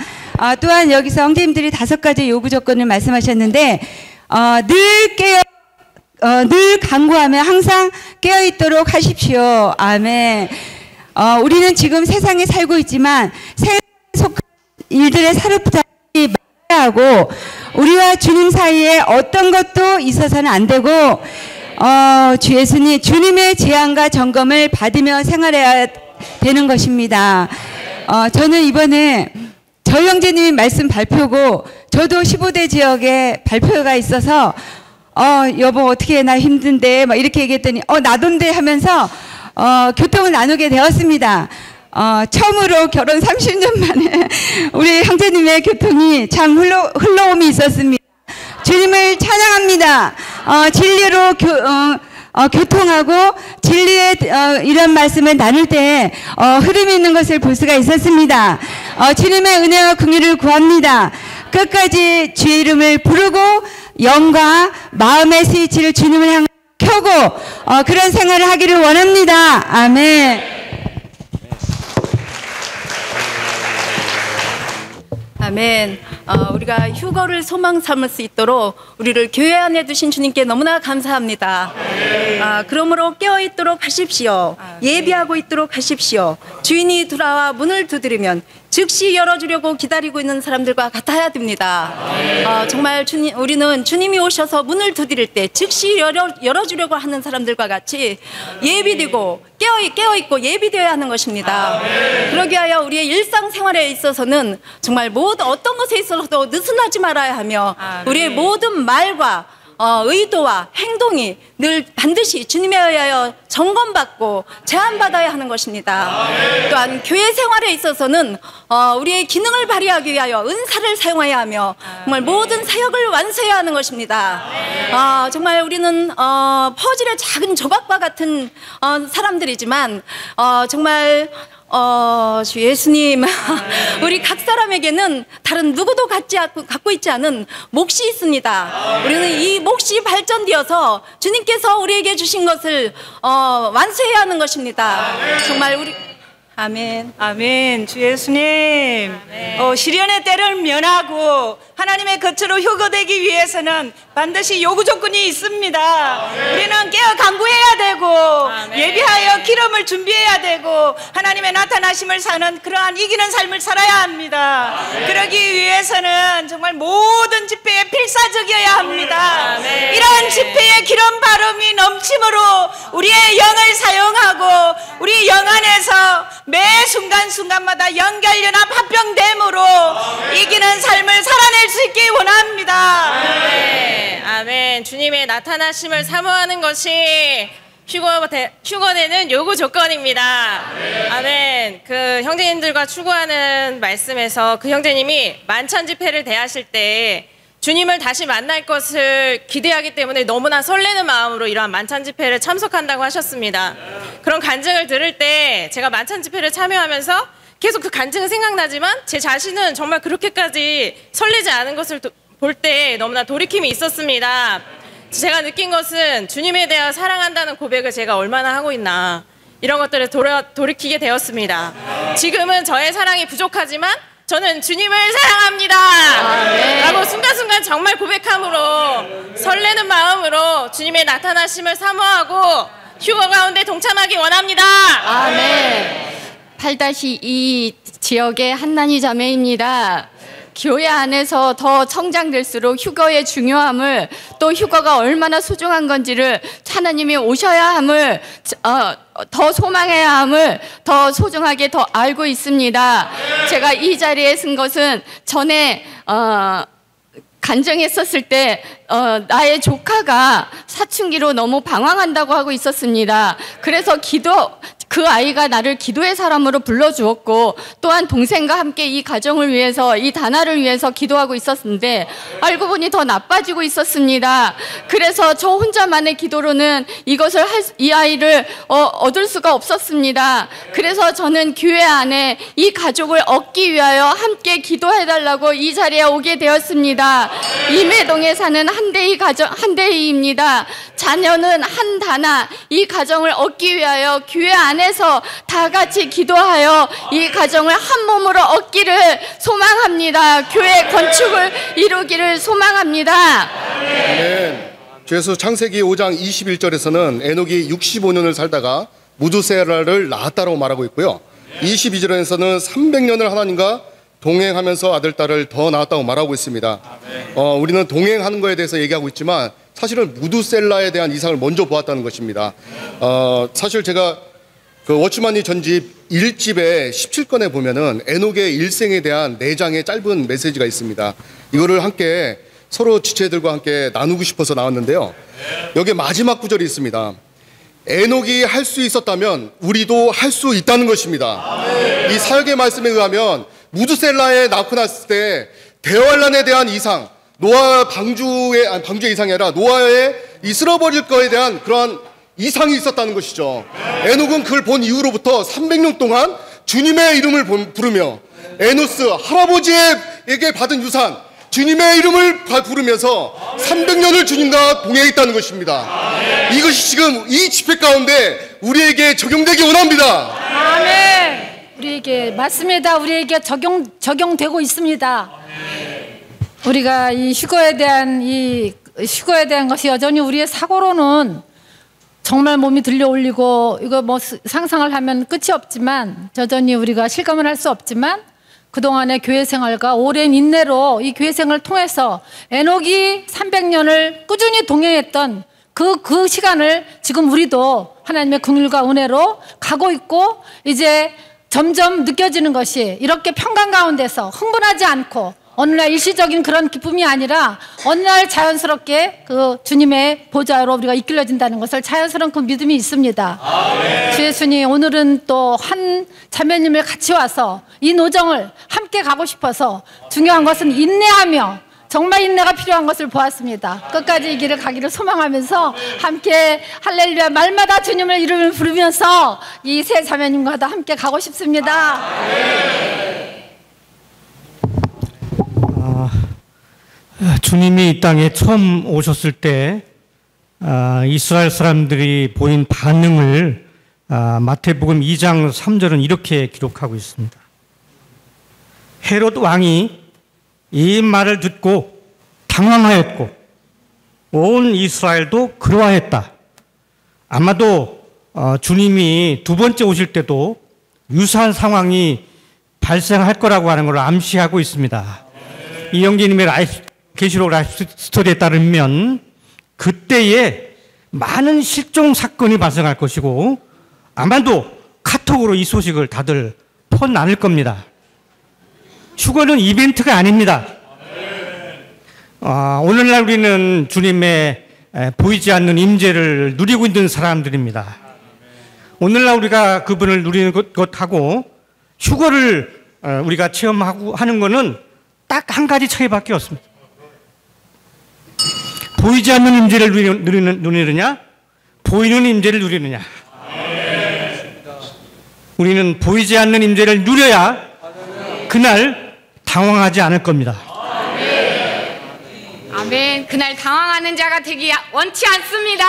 또한 여기서 형제님들이 5가지 요구 조건을 말씀하셨는데 늘 간구하며 항상 깨어있도록 하십시오. 아멘. 우리는 지금 세상에 살고 있지만 세상에 속한 일들의 사로잡지 말아야 하고 우리와 주님 사이에 어떤 것도 있어서는 안 되고 주 예수님 주님의 제안과 점검을 받으며 생활해야 되는 것입니다. 저는 이번에 저희 형제님이 말씀 발표고 저도 15대 지역에 발표가 있어서 여보 어떻게 나 힘든데 막 이렇게 얘기했더니 나돈데 하면서 교통을 나누게 되었습니다. 처음으로 결혼 30년 만에 우리 형제님의 교통이 참 흘러옴이 있었습니다. 주님을 찬양합니다. 진리로 교통하고 진리의 이런 말씀을 나눌 때 흐름이 있는 것을 볼 수가 있었습니다. 주님의 은혜와 긍휼을 구합니다. 끝까지 주의 이름을 부르고 영과 마음의 스위치를 주님을 향해 켜고 그런 생활을 하기를 원합니다. 아멘. 아멘. 우리가 휴거를 소망 삼을 수 있도록 우리를 교회 안에 두신 주님께 너무나 감사합니다. 그러므로 깨어있도록 하십시오. 예비하고 있도록 하십시오. 주인이 돌아와 문을 두드리면 즉시 열어주려고 기다리고 있는 사람들과 같아야 됩니다. 정말 우리는 주님이 오셔서 문을 두드릴 때 즉시 열어주려고 하는 사람들과 같이 예비되고 깨어있고 예비되어야 하는 것입니다. 그러기 위하여 우리의 일상생활에 있어서는 정말 어떤 것에 있어서도 느슨하지 말아야 하며 우리의 모든 말과 의도와 행동이 늘 반드시 주님에 의하여 점검받고 제한받아야 하는 것입니다. 또한 교회 생활에 있어서는 우리의 기능을 발휘하기 위하여 은사를 사용해야 하며 정말 모든 사역을 완수해야 하는 것입니다. 정말 우리는 퍼즐의 작은 조각과 같은 사람들이지만 정말 주 예수님, 우리 각 사람에게는 다른 누구도 갖고 있지 않은 몫이 있습니다. 우리는 이 몫이 발전되어서 주님께서 우리에게 주신 것을 완수해야 하는 것입니다. 정말 우리 아멘. 아멘. 주 예수님. 시련의 때를 면하고 하나님의 겉으로 효거되기 위해서는 반드시 요구 조건이 있습니다. 우리는 깨어 간구해야 되고 예비하여 기름을 준비해야 되고 하나님의 나타나심을 사는 그러한 이기는 삶을 살아야 합니다. 그러기 위해서는 정말 모든 집회에 필사적이어야 합니다. 이러한 집회의 기름 바름이 넘침으로 우리의 영을 사용하고 우리 영 안에서 매 순간순간마다 연결연합 합병됨으로 이기는 삶을 살아낼 수 있기 원합니다. 아멘. 주님의 나타나심을 사모하는 것이 휴거되는 요구 조건입니다. 아멘. 그 형제님들과 추구하는 말씀에서 그 형제님이 만찬 집회를 대하실 때 주님을 다시 만날 것을 기대하기 때문에 너무나 설레는 마음으로 이러한 만찬 집회를 참석한다고 하셨습니다. 그런 간증을 들을 때 제가 만찬 집회를 참여하면서 계속 그 간증은 생각나지만 제 자신은 정말 그렇게까지 설레지 않은 것을 볼 때 너무나 돌이킴이 있었습니다. 제가 느낀 것은 주님에 대하여 사랑한다는 고백을 제가 얼마나 하고 있나 이런 것들을 돌이키게 되었습니다. 지금은 저의 사랑이 부족하지만 저는 주님을 사랑합니다 라고 순간순간 정말 고백함으로 설레는 마음으로 주님의 나타나심을 사모하고 휴거 가운데 동참하기 원합니다. 아멘. 8-2 지역의 한난이 자매입니다. 교회 안에서 더 성장될수록 휴거의 중요함을 또 휴거가 얼마나 소중한 건지를 하나님이 오셔야 함을 더 소망해야 함을 더 소중하게 더 알고 있습니다. 제가 이 자리에 쓴 것은 전에 간증했었을 때 나의 조카가 사춘기로 너무 방황한다고 하고 있었습니다. 그래서 그 아이가 나를 기도의 사람으로 불러주었고 또한 동생과 함께 이 가정을 위해서 이 다나를 위해서 기도하고 있었는데 알고 보니 더 나빠지고 있었습니다. 그래서 저 혼자만의 기도로는 이 아이를 얻을 수가 없었습니다. 그래서 저는 교회 안에 이 가족을 얻기 위하여 함께 기도해달라고 이 자리에 오게 되었습니다. 임해동에 사는 한대희입니다. 자녀는 한다나 이 가정을 얻기 위하여 교회 안에서 다 같이 기도하여 이 가정을 한 몸으로 얻기를 소망합니다. 교회 건축을 이루기를 소망합니다. 아멘. 주에서 창세기 5장 21절에서는 에녹이 65년을 살다가 무두세라를 낳았다고 말하고 있고요. 22절에서는 300년을 하나님과 동행하면서 아들, 딸을 더 낳았다고 말하고 있습니다. 우리는 동행하는 것에 대해서 얘기하고 있지만 사실은 무두셀라에 대한 이상을 먼저 보았다는 것입니다. 사실 제가 그 워치마니 전집 1집의 17권에 보면은 에녹의 일생에 대한 4장의 짧은 메시지가 있습니다. 이거를 함께 서로 지체들과 함께 나누고 싶어서 나왔는데요. 여기 마지막 구절이 있습니다. 에녹이 할 수 있었다면 우리도 할 수 있다는 것입니다. 이 사역의 말씀에 의하면 무드셀라에 낳고 났을 때 대환란에 대한 이상, 노아 방주의 이상이 아니라 노아의 이 쓸어버릴 거에 대한 그러한 이상이 있었다는 것이죠. 에녹은 그걸 본 이후로부터 300년 동안 주님의 이름을 부르며 에노스 할아버지에게 받은 유산 주님의 이름을 부르면서 300년을 주님과 동행했다는 것입니다. 이것이 지금 이 집회 가운데 우리에게 적용되기 원합니다. 아멘. 우리에게 맞습니다. 우리에게 적용되고 있습니다. 우리가 이 휴거에 대한 것이 여전히 우리의 사고로는 정말 몸이 들려올리고 이거 뭐 상상을 하면 끝이 없지만 여전히 우리가 실감을 할 수 없지만 그동안의 교회 생활과 오랜 인내로 이 교회 생활을 통해서 에녹이 300년을 꾸준히 동행했던 그 시간을 지금 우리도 하나님의 긍휼과 은혜로 가고 있고 이제 점점 느껴지는 것이 이렇게 평강 가운데서 흥분하지 않고 어느 날 일시적인 그런 기쁨이 아니라 어느 날 자연스럽게 그 주님의 보좌로 우리가 이끌려진다는 것을 자연스러운 그 믿음이 있습니다. 주 예수님 오늘은 또 한 자매님을 같이 와서 이 노정을 함께 가고 싶어서 중요한 것은 인내하며 정말 인내가 필요한 것을 보았습니다. 끝까지 이 길을 가기를 소망하면서 함께 할렐루야 말마다 주님을 이름을 부르면서 이 세 자매님과도 함께 가고 싶습니다. 주님이 이 땅에 처음 오셨을 때 이스라엘 사람들이 보인 반응을 마태복음 2장 3절은 이렇게 기록하고 있습니다. 헤롯 왕이 이 말을 듣고 당황하였고 온 이스라엘도 그러하였다. 아마도 주님이 두 번째 오실 때도 유사한 상황이 발생할 거라고 하는 걸 암시하고 있습니다. 이영기님의 계시록 라이프 스토리에 따르면 그때에 많은 실종 사건이 발생할 것이고 아마도 카톡으로 이 소식을 다들 퍼나눌 겁니다. 휴거는 이벤트가 아닙니다. 오늘날 우리는 주님의 보이지 않는 임재를 누리고 있는 사람들입니다. 오늘날 우리가 그분을 누리는 것하고 휴거를 우리가 체험하고 하는 것은 딱 한 가지 차이밖에 없습니다. 보이지 않는 임재를 누리느냐, 보이는 임재를 누리느냐. 우리는 보이지 않는 임재를 누려야 그날 당황하지 않을 겁니다. 아멘. 그날 당황하는 자가 되기 원치 않습니다.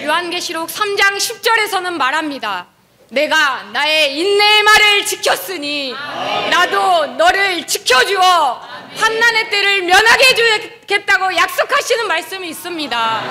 요한계시록 3장 10절에서는 말합니다. 내가 나의 인내의 말을 지켰으니 나도 너를 지켜주어 환난의 때를 면하게 해주겠다고 약속하시는 말씀이 있습니다.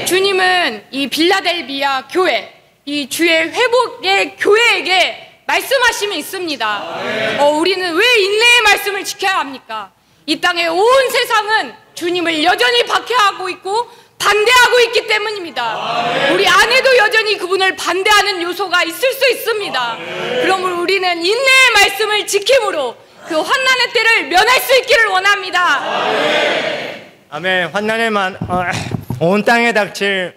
주님은 이 빌라델비아 교회, 이 주의 회복의 교회에게 말씀하심이 있습니다. 우리는 왜 인내의 말씀을 지켜야 합니까? 이 땅의 온 세상은 주님을 여전히 박해하고 있고 반대하고 있기 때문입니다. 우리 안에도 여전히 그분을 반대하는 요소가 있을 수 있습니다. 그러므로 우리는 인내의 말씀을 지킴으로 그 환난의 때를 면할 수 있기를 원합니다. 아멘. 온 땅에 닥칠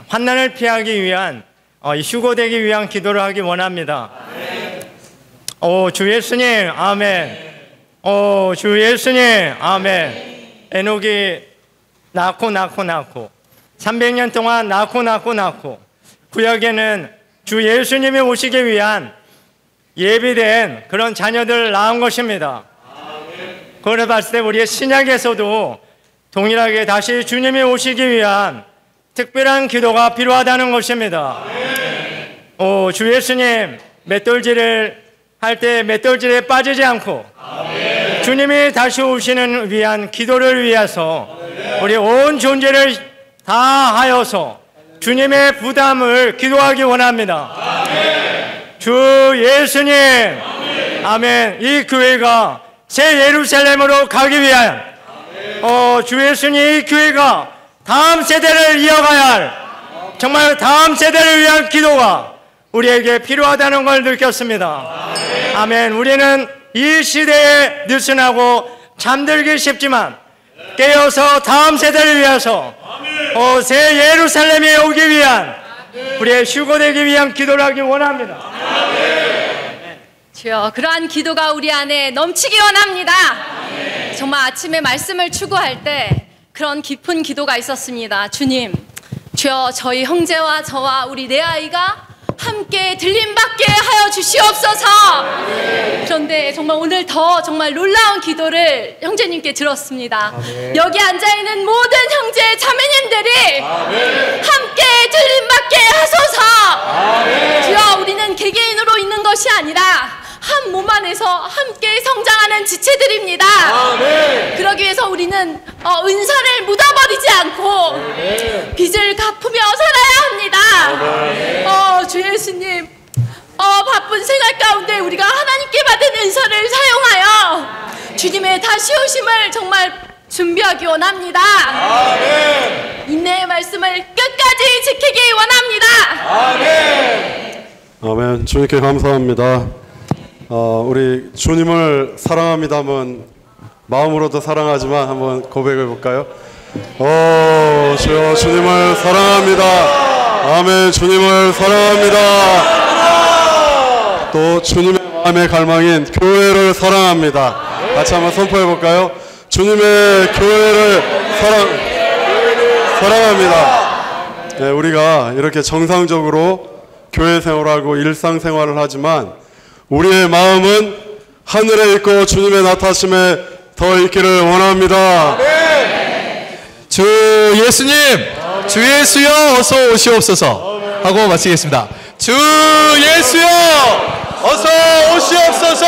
환난을 피하기 위한 휴거되기 위한 기도를 하기 원합니다. 주 예수님 아멘. 주 예수님 아멘. 에녹이 낳고 300년 동안 낳고 구약에는 주 예수님이 오시기 위한 예비된 그런 자녀들을 낳은 것입니다. 그걸 봤을 때 우리의 신약에서도 동일하게 다시 주님이 오시기 위한 특별한 기도가 필요하다는 것입니다. 주 예수님 맷돌질을 할 때 맷돌질에 빠지지 않고 주님이 다시 오시는 위한 기도를 위해서 우리 온 존재를 다하여서 주님의 부담을 기도하기 원합니다. 주 예수님 아멘. 이 교회가 새 예루살렘으로 가기 위한 주 예수님 이 교회가 다음 세대를 이어가야 할 정말 다음 세대를 위한 기도가 우리에게 필요하다는 걸 느꼈습니다. 아멘. 우리는 이 시대에 느슨하고 잠들기 쉽지만 깨어서 다음 세대를 위해서 새 예루살렘에 오기 위한 우리의 휴거되기 위한 기도를 하기 원합니다. 주여, 그러한 기도가 우리 안에 넘치기 원합니다. 정말 아침에 말씀을 추구할 때 그런 깊은 기도가 있었습니다. 주님, 주여, 저희 형제와 저와 우리 네 아이가 함께 들림받게 하여 주시옵소서. 그런데 정말 오늘 더 정말 놀라운 기도를 형제님께 들었습니다. 여기 앉아있는 모든 형제 자매님들이 함께 들림받게 하소서. 주여, 우리는 개개인으로 있는 것이 아니라 한 몸 안에서 함께 성장하는 지체들입니다. 그러기 위해서 우리는 은사를 묻어버리지 않고 빚을 갚으며 살아야 합니다. 주 예수님, 바쁜 생활 가운데 우리가 하나님께 받은 은사를 사용하여 주님의 다시 오심을 정말 준비하기 원합니다. 인내의 말씀을 끝까지 지키기 원합니다. 아멘. 주님께 감사합니다. 우리 주님을 사랑합니다면 마음으로도 사랑하지만 한번 고백해 볼까요? 주여, 주님을 사랑합니다. 아멘. 주님을 사랑합니다. 또 주님의 마음의 갈망인 교회를 사랑합니다. 같이 한번 선포해 볼까요? 주님의 교회를 사랑합니다. 네, 우리가 이렇게 정상적으로 교회 생활하고 일상생활을 하지만 우리의 마음은 하늘에 있고 주님의 나타심에 더 있기를 원합니다. 주 예수님, 주 예수여 어서 오시옵소서 하고 마치겠습니다. 주 예수여 어서 오시옵소서.